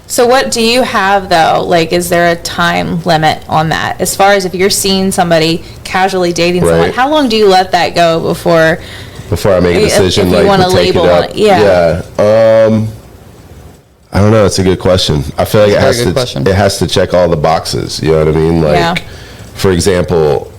So what do you have, though? Like, is there a time limit on that? As far as if you're seeing somebody casually dating someone, how long do you let that go before I make a decision, if you want to label on it? Yeah. I don't know. It's a good question. I feel like it has to check all the boxes. You know what I mean? Like, for example,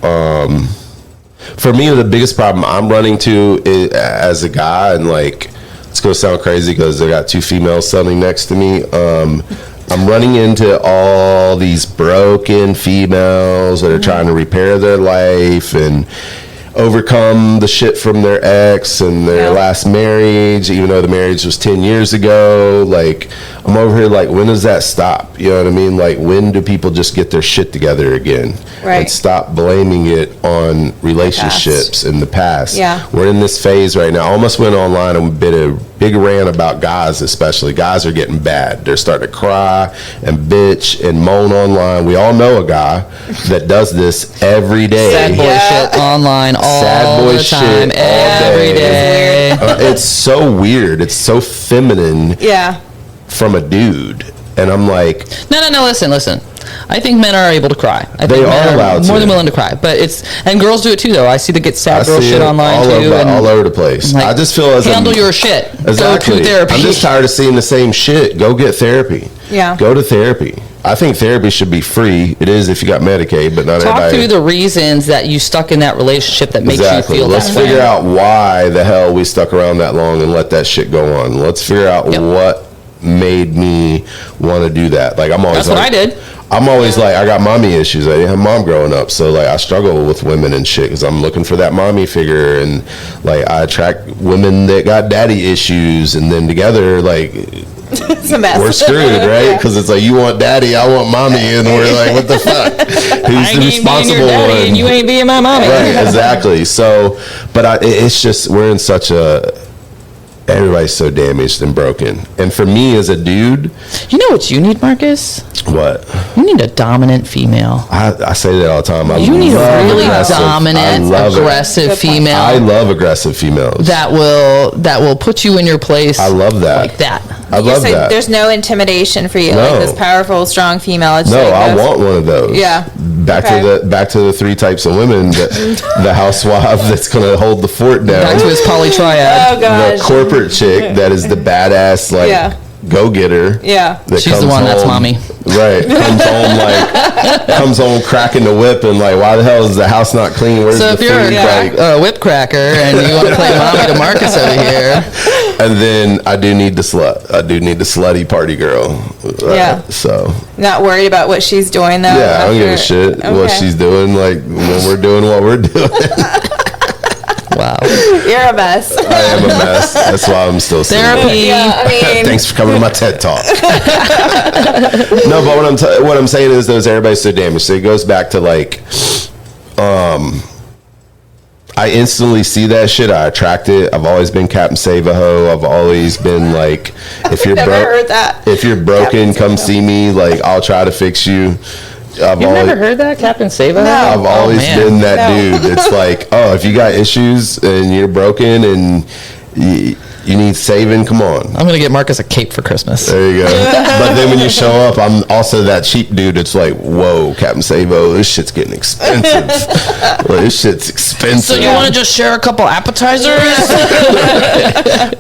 for me, the biggest problem I'm running to is, as a guy, and like, it's going to sound crazy because I got two females sitting next to me. I'm running into all these broken females that are trying to repair their life and overcome the shit from their ex and their last marriage, even though the marriage was 10 years ago. Like, I'm over here like, when does that stop? You know what I mean? Like, when do people just get their shit together again? And stop blaming it on relationships in the past. We're in this phase right now. I almost went online and did a big rant about guys, especially. Guys are getting bad. They're starting to cry and bitch and moan online. We all know a guy that does this every day. Sad boy shit online all the time, every day. It's so weird. It's so feminine from a dude. And I'm like... No, listen. I think men are able to cry. They are allowed to. More than willing to cry. But and girls do it too, though. I see the get sad girl shit online too. All over the place. Like, I just feel as handle your shit. Exactly. Go to therapy. I'm just tired of seeing the same shit. Go get therapy. Go to therapy. I think therapy should be free. It is if you got Medicaid, but not everybody. Talk through the reasons that you stuck in that relationship that makes you feel Let's figure out why the hell we stuck around that long and let that shit go on. Let's figure out what made me want to do that. Like, I'm always That's what I did. I'm always like, I got mommy issues. I didn't have mom growing up, so like I struggle with women and shit because I'm looking for that mommy figure, and like I attract women that got daddy issues, and then together like it's a mess. We're screwed, right? Because it's like, you want daddy, I want mommy, and we're like, what the fuck? Who's the responsible one? And you ain't being my mommy. Right, exactly. So, but it's just, we're in such a, everybody's so damaged and broken. And for me as a dude, you know what you need, Marcus? What? You need a dominant female. I say that all the time. You need a really dominant, aggressive female. I love aggressive females. That will put you in your place. I love that. Like that. I love that. There's no intimidation for you, like this powerful, strong female. It's I want one of those. Yeah. Back to the three types of women. The housewife that's going to hold the fort down. Back to his poly triad. Oh gosh. The corporate chick that is the badass, like go-getter. Yeah. That She's the one that's mommy. Right. Comes home cracking the whip and like, why the hell is the house not clean? Where's So the if you're food? a whip cracker and you want to play mommy to Marcus over here, And then I do need the slut. I do need the slutty party girl. Yeah. So. Not worried about what she's doing though. Yeah, I don't give a shit what Okay. she's doing. Like when we're doing what we're doing. wow. You're a mess. I am a mess. That's why I'm still single. Therapy. Yeah, I mean, Thanks for coming to my TED Talk. No, but what I'm saying is, everybody's so damaged. So it goes back to like, I instantly see that shit. I attract it. I've always been Captain Save a Ho. I've always been like, if you're never heard that. if you're broken, Captain come Save-A-Ho. see me. Like I'll try to fix you. You've never heard that, Captain Save-A-Ho? I've always been that No. dude. It's like, oh, if you got issues and you're broken and you need saving, come on. I'm going to get Marcus a cape for Christmas. There you go. But then when you show up, I'm also that cheap dude. It's like, whoa, Captain Savo, this shit's getting expensive. Well, this shit's expensive. So you want to just share a couple appetizers?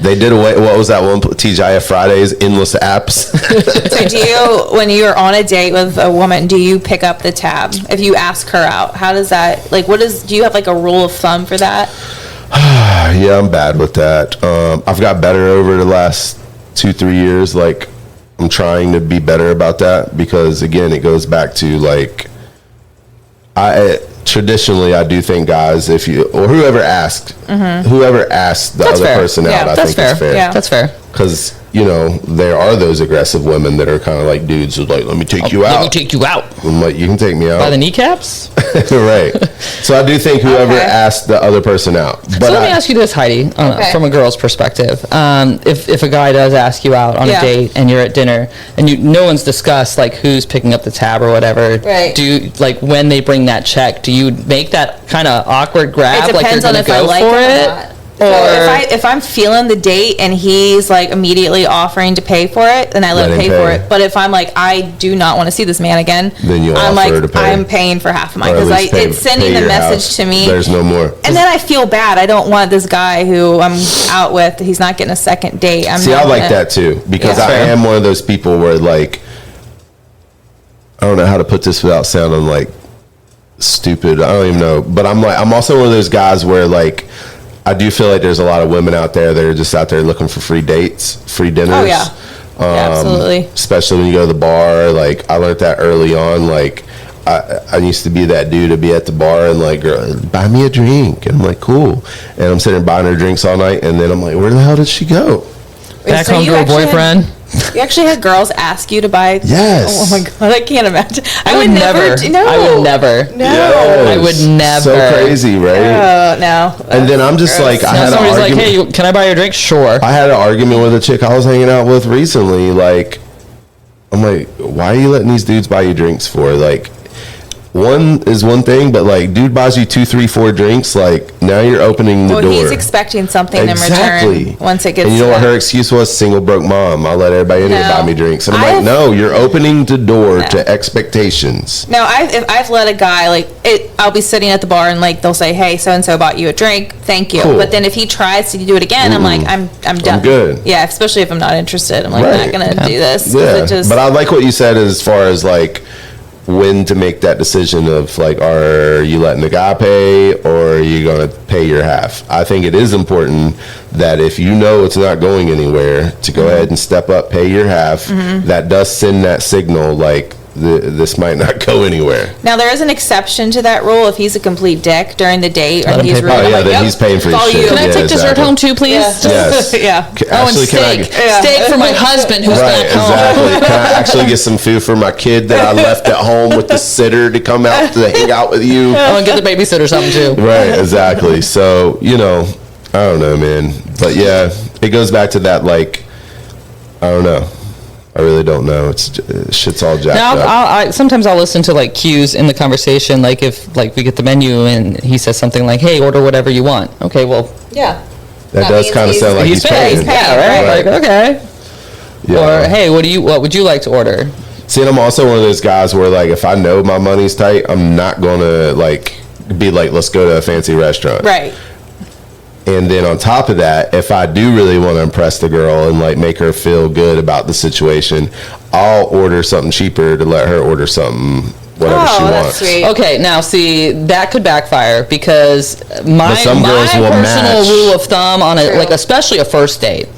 They did away. What was that one? TGIF Fridays, endless apps. So do you, when you're on a date with a woman, do you pick up the tab if you ask her out? How does that, like, do you have like a rule of thumb for that? Yeah, I'm bad with that. I've got better over the last 2-3 years. Like, I'm trying to be better about that because, again, it goes back to like, traditionally, I do think guys, if you or whoever asked the That's other fair. person Yeah, out, I That's think fair. it's fair. Yeah. That's fair. Because, you know, there are those aggressive women that are kind of like dudes who's like, let me take you Let me out. take you out. I'm like, you can take me out. By the kneecaps? Right. So I do think whoever Okay. asked the other person out. But So let me ask you this, Heidi, from a girl's perspective. If a guy does ask you out on Yeah. a date and you're at dinner and no one's discussed like who's picking up the tab or whatever, Right. do you, like when they bring that check, do you make that kind of awkward grab It like you're depends on going to if I go like for him it? or not. So if I'm feeling the date and he's like immediately offering to pay for it, then I let him Let him pay for pay. it. But if I'm like, I do not want to see this man again, Then you'll I'm offer like, to pay. I'm paying for half of mine Or at because least pay- it's sending pay the your message house. to me. There's no more. And then I feel bad. I don't want this guy who I'm out with. He's not getting a second date. See, I like that too because Yeah. I am one of those people where like, I don't know how to put this without sounding like stupid. I don't even know. But I'm also one of those guys where like, I do feel like there's a lot of women out there that are just out there looking for free dates, free dinners. Oh yeah. Yeah, absolutely. Especially when you go to the bar. Like I learned that early on. Like I used to be that dude to be at the bar and like, girl, buy me a drink. And I'm like, cool. And I'm sitting there buying her drinks all night. And then I'm like, where the hell did she go? Back So home you to a actually boyfriend? You actually had girls ask you to buy. Yes. Oh my god, I can't imagine. I would never. No. I would never. No. I would never. So crazy, right? Oh no. And then I'm just like, I Now had an somebody's like, argument. hey, can I buy your drink? Sure. I had an argument with a chick I was hanging out with recently. Like, I'm like, why are you letting these dudes buy you drinks for? Like, one is one thing, but like, dude buys you 2, 3, 4 drinks. Like, now you're opening the Well, door. he's expecting something in Exactly. return once it gets. And you know what to her that. excuse was? Single broke mom. I'll let everybody in here No. buy me drinks. And I'm I've- like, no, you're opening the door No. to expectations. No, if I've let a guy I'll be sitting at the bar and like they'll say, "Hey, so and so bought you a drink, thank you." Cool. But then if he tries to do it again, I'm like, I'm done. good. Yeah, especially if I'm not interested, I'm like, Right. not gonna do this. 'cause Yeah, it just, but I like what you said as far as like when to make that decision of like, are you letting the guy pay or are you going to pay your half? I think it is important that if you know it's not going anywhere, to go ahead and step up, pay your half. That does send that signal like this might not go anywhere. now there is an exception to that rule if he's a complete dick during the date Let or him he's pay- really. Oh, I'm yeah, like, then yep, he's paying for it's his all shit. you. Can I Yeah, take dessert exactly. home too, please? Yeah. Yes. Yeah. Oh, and Actually, can I steak. get- Steak for my husband who's Right, back home. exactly. Can I actually get some food for my kid that I left at home with the sitter to come out to hang out with you? Oh, and get the babysitter something too. Right, exactly. So, you know, I don't know, man. But yeah, it goes back to that, like, I don't know. I really don't know. It's shit's all jacked Now, up. sometimes I'll listen to like cues in the conversation, like if like we get the menu and he says something like, "Hey, order whatever you want." Okay, well, Yeah. That does means kind of he's- sound like he's paying. he's yeah, right? Right. Like, okay. Yeah. Or hey, what would you like to order? See, and I'm also one of those guys where, like, if I know my money's tight, I'm not gonna like be like, let's go to a fancy restaurant. Right. And then on top of that, if I do really want to impress the girl and like make her feel good about the situation, I'll order something cheaper to let her order something whatever she that's wants. sweet. Okay, now see, that could backfire because my some girls will personal match. rule of thumb on it, True. like especially a first date,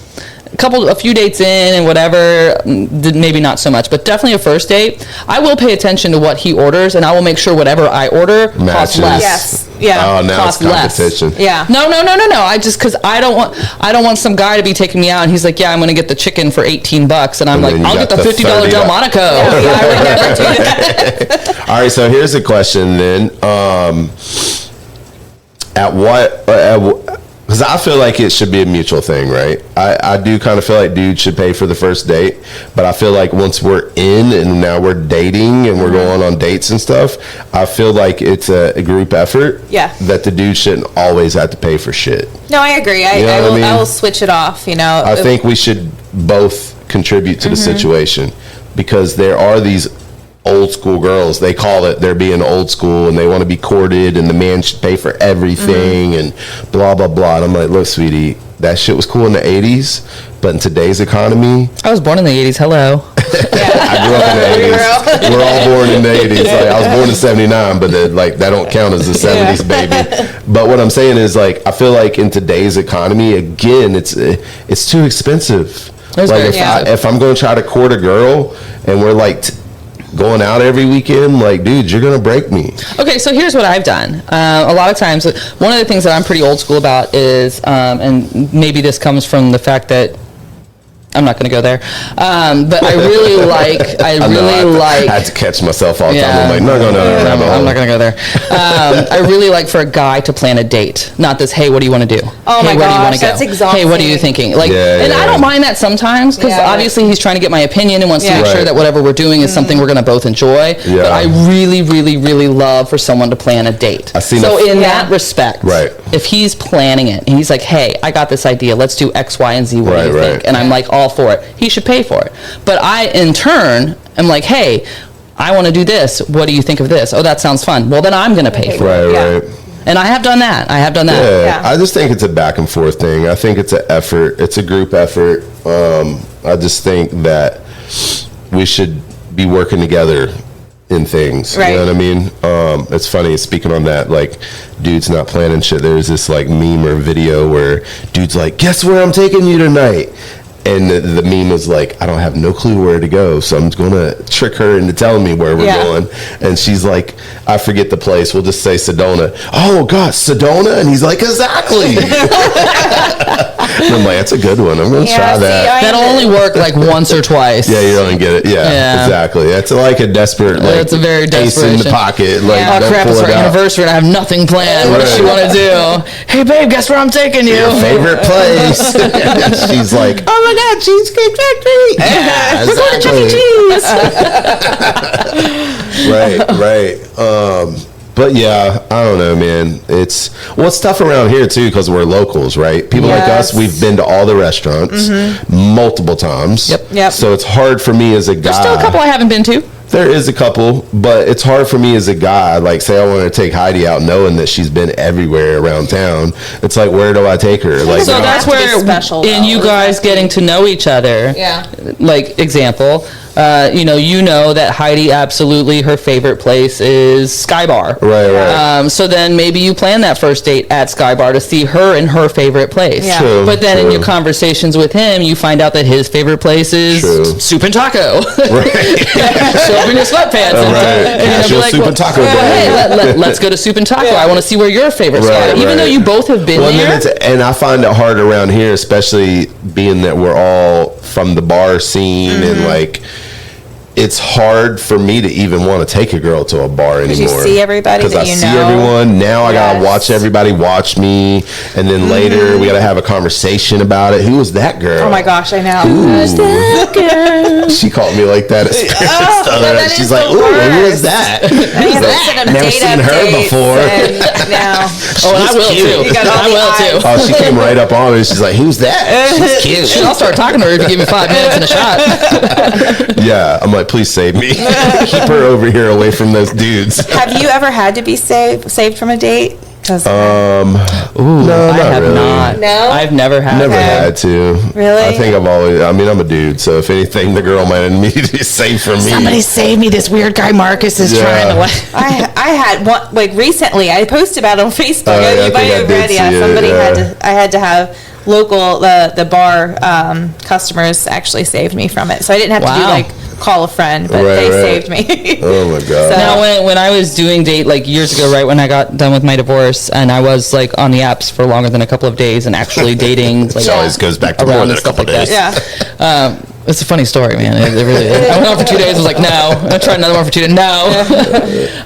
a few dates in and whatever, maybe not so much, but definitely a first date, I will pay attention to what he orders, and I will make sure whatever I order costs Matches. less. Yes. Yeah. Oh, now it's Cost less. competition. Yeah. No. I just because I don't want some guy to be taking me out and he's like, yeah, I'm gonna get the chicken for $18, and I'm And like, then you I'll got get the the $50 $30. Delmonico. Yeah, I would never do that. All right, so here's a question then. Because I feel like it should be a mutual thing, right? I do kind of feel like dudes should pay for the first date, but I feel like once we're in and now we're dating and we're going on dates and stuff, I feel like it's a group effort. Yeah. That the dude shouldn't always have to pay for shit. No, I agree. You know what I mean? I will switch it off, you know. I think we should both contribute to the situation because there are these old school girls. They call it they're being old school and they want to be courted and the man should pay for everything and blah, blah, blah. And I'm like, look, sweetie, that shit was cool in the 80s, but in today's economy, I was born in the 80s. Hello. I grew up in the 80s. We're all born in the 80s. Like, I was born in 79, but that don't count as a 70s baby. But what I'm saying is, like, I feel like in today's economy, again, it's too expensive. It's Like, very expensive. if I'm going to try to court a girl and we're like going out every weekend, like, dude, you're gonna break me. Okay, so here's what I've done. A lot of times, one of the things that I'm pretty old school about is, and maybe this comes from the fact that I'm not going to go there, but I really like. I had to catch myself all the time. Yeah. I'm like, no. I'm not going to go there. I really like for a guy to plan a date, not this. Hey, what do you want to do? Oh hey, my where do you want gosh, to go? that's exhausting. Hey, what are you thinking? Like, Yeah, and I yeah. don't mind that sometimes because Yeah. obviously he's trying to get my opinion and wants to Yeah. make sure Right. that whatever we're doing is something we're going to both enjoy. Yeah. But I really, really, really love for someone to plan a date. I've seen so a- in Yeah. that respect, Right. if he's planning it and he's like, hey, I got this idea, let's do X, Y, and Z, what do you Right, think? right. And I'm like all for it. He should pay for it. But I, in turn, am like, hey, I want to do this. What do you think of this? Oh, that sounds fun. Well, then I'm going to pay for it. Right, Yeah. right. And I have done that. Yeah, Yeah. I just think it's a back and forth thing. I think it's an effort. It's a group effort. I just think that we should be working together in things. Right. You know what I mean? It's funny, speaking on that, like, dudes not planning shit. There's this, like, meme or video where dude's like, guess where I'm taking you tonight? And the meme is like, I don't have no clue where to go, so I'm going to trick her into telling me where we're Yeah. going. And she's like, I forget the place. We'll just say Sedona. Oh, God, Sedona? And he's like, exactly. And I'm like, that's a good one. I'm going to try that. That'll only work like once or twice. Yeah, you don't get it. Yeah, Yeah. exactly. That's like a desperate, like, It's a very ace in the desperation. pocket. Like, Oh don't crap, pull it's it our out. anniversary and I have nothing planned. What does she Right. want to do? Hey babe, guess where I'm taking you? Your favorite place. And she's like, oh my God, Cheesecake Factory. Yeah, We're going to Chuck E. Right, Cheese. right. But yeah, I don't know, man. It's tough around here too because we're locals, right? People like us, Yes. we've been to all the restaurants multiple times. Yep. So it's hard for me as a guy. There's still a couple I haven't been to. There is a couple, but it's hard for me as a guy. Like, say I want to take Heidi out, knowing that she's been everywhere around town. It's like, where do I take her? Like, So don't that's have to be where, special, in though. you guys getting to know each other. Yeah. Like example, you know that Heidi absolutely her favorite place is Sky Bar. Right. So then maybe you plan that first date at Sky Bar to see her in her favorite place. Yeah. True, But then in true. your conversations with him, you find out that his favorite place is True. Soup and Taco. Show up in your sweatpants. Right. And you'll Casual soup and taco well, day. hey, let's go to Soup and Taco. I want to see where your favorite spot Right, is. Even though right. you both have been Well, there. and I find it hard around here, especially being that we're all from the bar scene and like. It's hard for me to even want to take a girl to a bar anymore. you see everybody that I you see know. everyone. Now I gotta Yes. watch everybody watch me, and then later we gotta have a conversation about it. Who was that girl? Oh my gosh, I know. She called me like that at Spirit the other night. that She's is like, the "Ooh, who worst. was that?" I haven't seen them Never date seen her updates before. and now. Oh, and I will cute. too. You got all I the will too. eyes. Oh, she came right up on me. She's like, "Who's that?" She's cute. Shit, I'll start talking to her if you give me 5 minutes and a shot. Yeah, I'm like, please save me. Keep her over here away from those dudes. Have you ever had to be saved from a date? 'Cause No, I have really. not. No? I've never had. Never Okay. had to. Really? I think I'm a dude, so if anything, the girl might immediately say for me. Somebody save me! This weird guy Marcus is Yeah. trying to. I had one, like, recently. I posted about it on Facebook. Oh, yeah, I You think might I have did read it. see Yeah, it, somebody yeah. I had to have local, the bar customers actually saved me from it. So I didn't have to do, Wow. like, call a friend, but Right, they right. saved me. Oh my god. So- Now, when I was doing date, like years ago, right when I got done with my divorce, and I was like on the apps for longer than a couple of days and actually dating, like, It always goes back to more around than and a stuff couple like days. that. Yeah. It's a funny story, man. It really is. I went on for 2 days. I was like, no. I tried another one for 2 days. No.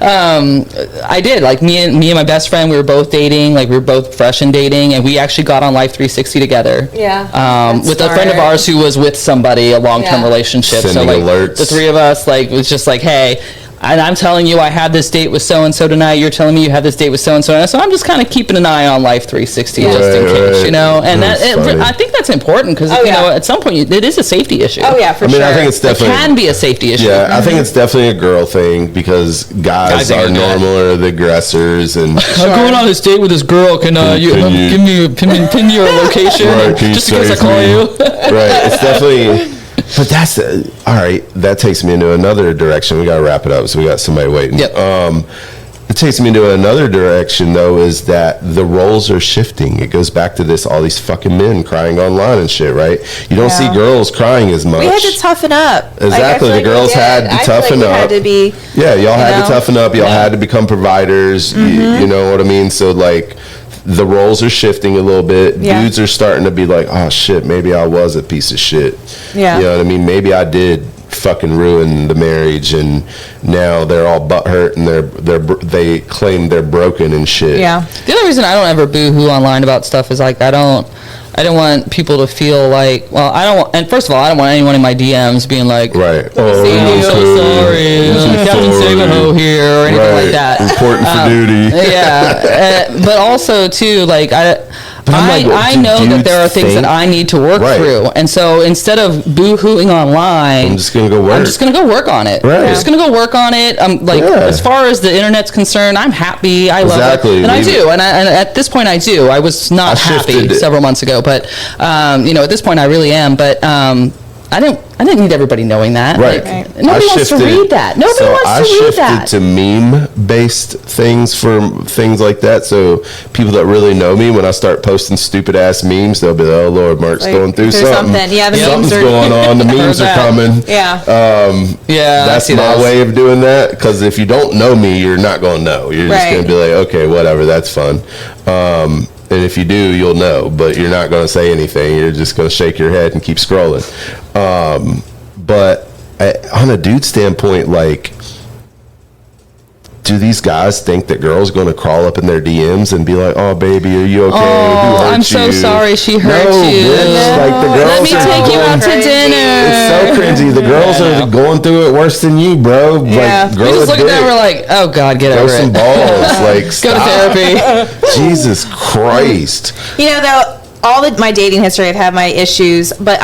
I did. Like me and my best friend, we were both dating. Like we were both fresh in dating, and we actually got on Life 360 together. Yeah. That's With a friend of smart. ours who was with somebody, a long-term Yeah. relationship. Sending so like alerts. the three of us, like was just like, hey. And I'm telling you, I had this date with so-and-so tonight. You're telling me you had this date with so-and-so. So I'm just kind of keeping an eye on Life 360 just in Right, case, right. you know. And That's funny. I think that's important because, Oh, you yeah. know, at some point, it is a safety issue. Oh, yeah, for I mean, sure. I think it's It definitely. can be a safety issue. Yeah, I think it's definitely a girl thing because guys Guys ain't are gonna do that. normal or the aggressors and I'm going on this date with this girl. Can you Can you- give me pin your location Right, can you just in case I save call me? you? right. It's definitely. But that's all right. That takes me into another direction. We got to wrap it up, so we got somebody waiting. Yep. It takes me into another direction, though, is that the roles are shifting. It goes back to this: all these fucking men crying online and shit, right? You don't see Yeah. girls crying as much. We had to toughen up. Like, I Exactly, feel the like we girls did. had to I feel toughen like we up. had to be. Yeah, y'all had know? to toughen up. Y'all Yeah. had to become providers. You know what I mean? So, like, the roles are shifting a little bit. Yeah. Dudes are starting to be like, oh, shit, maybe I was a piece of shit. Yeah. You know what I mean? Maybe I did fucking ruin the marriage, and now they're all butthurt, and they claim they're broken and shit. Yeah. The only reason I don't ever boo-hoo online about stuff is like I don't want people to feel like, well, I don't want, and first of all, I don't want anyone in my DMs being like, Right. I'm so sorry, Captain Savaho here, or anything Right. like that. Reporting for duty. Yeah, but also too, like I'm like, well, I do know that dudes there are things think- that I need to work Right. through, and so instead of boo-hooing online, I'm just gonna go work. I'm just gonna go work on it. Right. I'm just gonna go work on it. Like Yeah. as far as the internet's concerned, I'm happy. I love Exactly. it, and I Leave do. it. And I at this point, I do. I was not I happy shifted it. several months ago, but you know, at this point, I really am. But I didn't need everybody knowing that. Right. Like, nobody wants to read that. Nobody so wants I to read shifted that. to meme-based things for things like that. So people that really know me, when I start posting stupid-ass memes, they'll be like, oh, Lord, Mark's Like, going through there's something. something. Yeah, the Something's memes are- going on. The memes are that. coming. Yeah. Yeah, I That's see my those. way of doing that, because if you don't know me, you're not going to know. You're just Right. going to be like, okay, whatever, that's fun. And if you do, you'll know, but you're not going to say anything. You're just going to shake your head and keep scrolling. But on a dude standpoint, like, do these guys think that girls going to crawl up in their DMs and be like, "Oh, baby, are you okay? Who Oh, hurt I'm so you?" sorry she hurt No, you. bitch, like the girls Let me are take you going- out to crazy. dinner. It's so cringy. The girls Yeah, I are know. going through it worse than you, bro. Yeah. Like, We grow just a look at that and we're dick. like, oh God, get Grow over some it. balls. Like, Go to stop. therapy. Jesus Christ. You know, though, my dating history, I've had my issues, but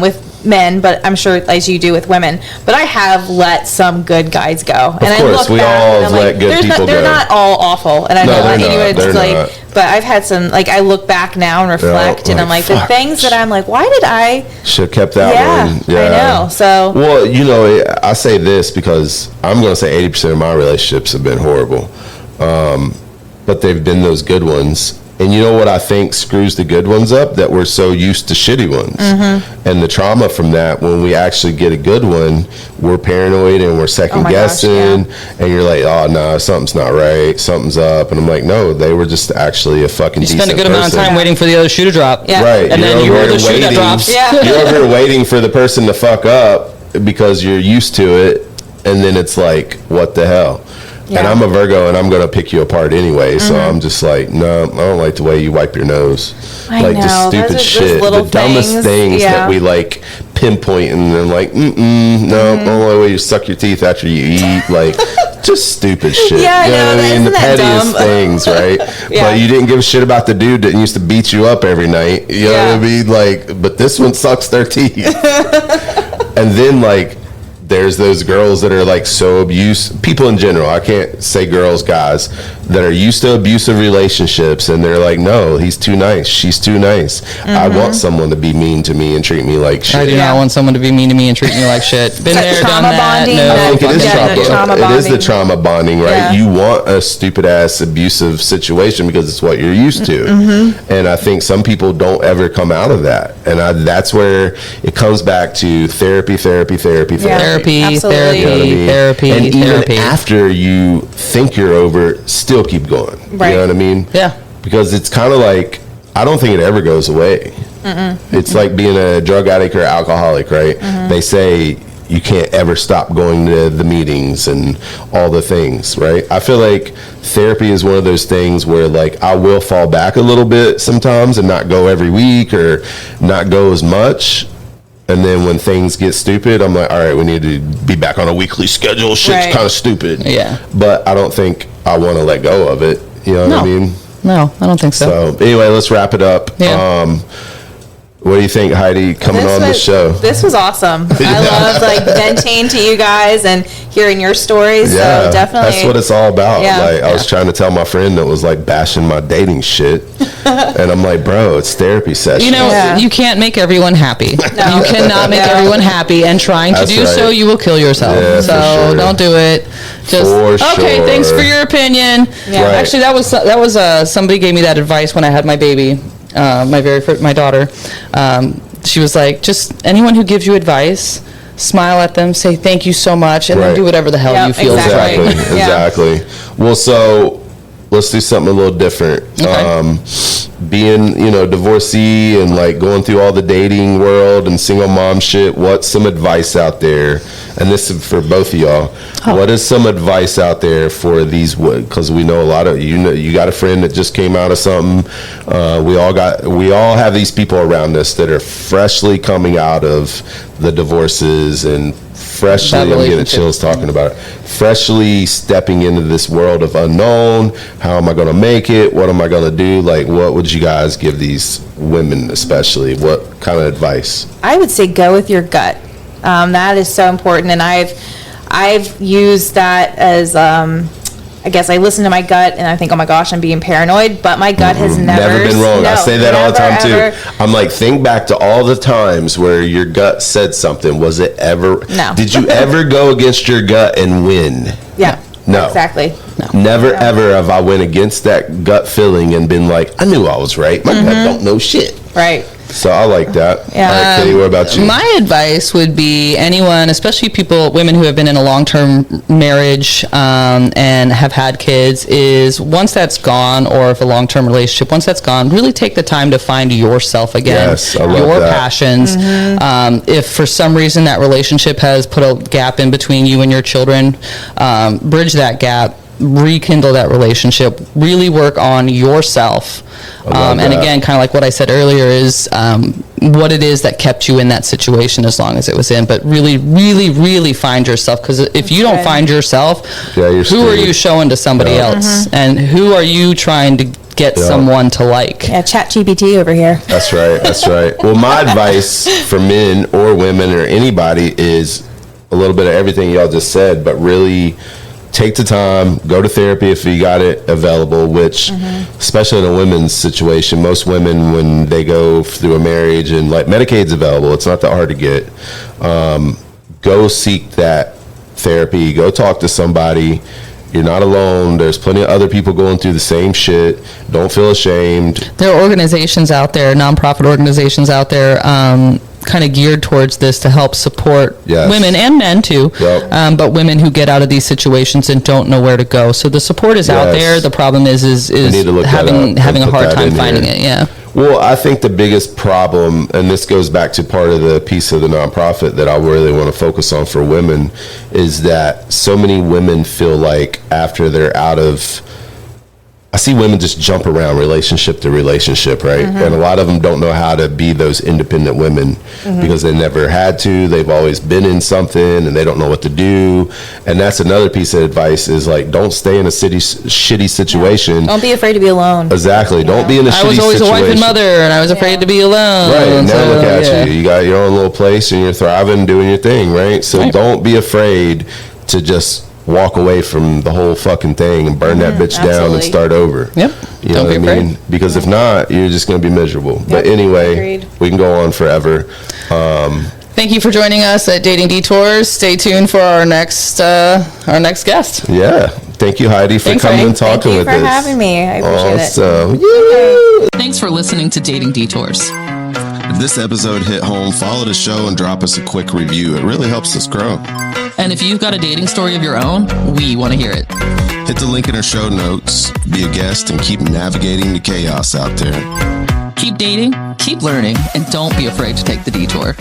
with men, but I'm sure as you do with women, but I have let some good guys go. And I course, look we back all and have I'm let like, good there's people they're go. not all awful. And I No, don't want they're anyone not. to They're like, not. but I've had some, like, I look back now and reflect, and I'm like, the fuck. things that I'm like, why did I? Should have kept that Yeah, one. I know. So, Well, you know, I say this because I'm going to say 80% of my relationships have been horrible. But they've been those good ones. And you know what I think screws the good ones up? That we're so used to shitty ones. Mm-hmm. And the trauma from that, when we actually get a good one, we're paranoid and we're second Oh my gosh, guessing. And you're like, oh, no, something's not right. Something's up. And I'm like, no, they were just actually a fucking You decent spend a good amount of person. time waiting for the other shoe to drop. Yeah. Right. And then you're you over are the here shoe that waiting. drops. Yeah. You're over here waiting for the person to fuck up because you're used to it, and then it's like, what the hell? And Yeah. I'm a Virgo, and I'm going to pick you apart anyway, so I'm just like, no, I don't like the way you wipe your nose. I like, know. just Those stupid are just shit. little The dumbest things. things Yeah. that we, like, pinpoint, and then like, no, the only way you suck your teeth after you eat, like, just stupid shit. Yeah, I you know know, what I mean? The isn't that pettiest dumb? things, right? Yeah. But you didn't give a shit about the dude that used to beat you up every night. You know what I Yeah. mean? Like, but this one sucks their teeth. And then, like, there's those girls that are like so abused, people in general, I can't say girls, guys, that are used to abusive relationships, and they're like, no, he's too nice, she's too nice. I want someone to be mean to me and treat me like shit. I do not want someone to be mean to me and treat me like shit. Been there, done trauma that. bonding, No, I think it is trauma trauma. It is the bonding. trauma bonding, right? Yeah. You want a stupid ass abusive situation because it's what you're used to, and I think some people don't ever come out of that, and that's where it comes back to therapy. Therapy, Absolutely. You know what I mean? therapy, and therapy. even after you think you're over, still keep going. Right. You know what I mean? Yeah. Because it's kind of like, I don't think it ever goes away. It's like being a drug addict or alcoholic, right? They say you can't ever stop going to the meetings and all the things, right? I feel like therapy is one of those things where, like, I will fall back a little bit sometimes and not go every week or not go as much. And then when things get stupid, I'm like, all right, we need to be back on a weekly schedule. Shit's Right. kind of stupid. Yeah. But I don't think I want to let go of it. You know what I mean? No, I don't think so. So anyway, let's wrap it up. Yeah. What do you think, Heidi, coming on the show? This was awesome. Yeah. I love like venting to you guys and hearing your stories. Yeah, So definitely. that's what it's all about. Yeah. Like, I was trying to tell my friend that was like bashing my dating shit, and I'm like, bro, it's therapy session. You know, Yeah. you can't make everyone happy. No. You cannot make Yeah. everyone happy, and trying to That's do right. so, you will kill yourself. Yeah, for So sure. don't do it. Just For okay. sure. Thanks for your opinion. Yeah. Right. Actually, that was somebody gave me that advice when I had my baby, my daughter. She was like, just anyone who gives you advice, smile at them, say thank you so much, and then Right. do whatever the hell Yep, you feel is exactly. right. Exactly. Yeah. Exactly. Well, so let's do something a little different. Okay. Being, divorcee and like going through all the dating world and single mom shit, what's some advice out there? And this is for both of y'all. What is some advice out there for these? Because we know a lot of you got a friend that just came out of something. We all have these people around us that are freshly coming out of the divorces and freshly, I'm getting relationship. chills talking about it, freshly stepping into this world of unknown. How am I going to make it? What am I going to do? Like, what would you guys give these women, especially? What kind of advice? I would say go with your gut. That is so important, and I've used that as I guess I listen to my gut and I think, oh my gosh, I'm being paranoid, but my gut has never been wrong. I no, say that all the time never, too. I'm like, think back to all the times where your gut said something. Was it ever? No. Did you ever go against your gut and win? Yeah. No. Exactly. Never ever have I went against that gut feeling and been like, I knew I was right. My gut don't know shit. Right. So I like that. Yeah. All right, Katie, what about you? My advice would be anyone, especially women who have been in a long-term marriage and have had kids, is once that's gone, or if a long-term relationship, once that's gone, really take the time to find yourself again. Yes, I love your that. passions. If for some reason that relationship has put a gap in between you and your children, bridge that gap. Rekindle that relationship, really work on yourself. love And that. again, kind of like what I said earlier, is what it is that kept you in that situation as long as it was in. But really, really, really find yourself, because if you don't Right. find yourself, Yeah, you're who are screwed. you showing to somebody Yeah. else? And who are you trying to get Yeah. someone to like? Yeah, chat GPT over here. That's right. That's right. Well, my advice for men or women or anybody is a little bit of everything y'all just said, but really take the time, go to therapy if you got it available, which, especially in a women's situation, most women, when they go through a marriage and like Medicaid's available, it's not that hard to get. Go seek that therapy. Go talk to somebody. You're not alone. There's plenty of other people going through the same shit. Don't feel ashamed. There are organizations out there, nonprofit organizations out there, kind of geared towards this to help support Yes. women and men too, Yep. but women who get out of these situations and don't know where to go. So the support is out Yes. there. The problem is need to look that up and having a put hard that time in finding here. it. Yeah. Well, I think the biggest problem, and this goes back to part of the piece of the nonprofit that I really want to focus on for women, is that so many women feel like after they're out of, I see women just jump around relationship to relationship, right? And a lot of them don't know how to be those independent women because they never had to. They've always been in something and they don't know what to do. And that's another piece of advice is like, don't stay in a shitty situation. Don't be afraid to be alone. Exactly. Don't be in a shitty situation. I was always a wife and mother, and I was afraid to be alone. Right. And now so, look at you. You got your own little place and you're thriving, doing your thing, right? So don't be afraid to just walk away from the whole fucking thing and burn that bitch down and start over. Yep. You know what I mean? Because if not, you're just going to be miserable. But anyway, we can go on forever. Thank you for joining us at Dating Detours. Stay tuned for our next guest. Yeah. Thank you, Heidi, for coming and talking with us. Thank you for having me. I appreciate it. Okay. Thanks for listening to Dating Detours. If this episode hit home, follow the show and drop us a quick review. It really helps us grow. And if you've got a dating story of your own, we want to hear it. Hit the link in our show notes, be a guest, and keep navigating the chaos out there. Keep dating, keep learning, and don't be afraid to take the detour.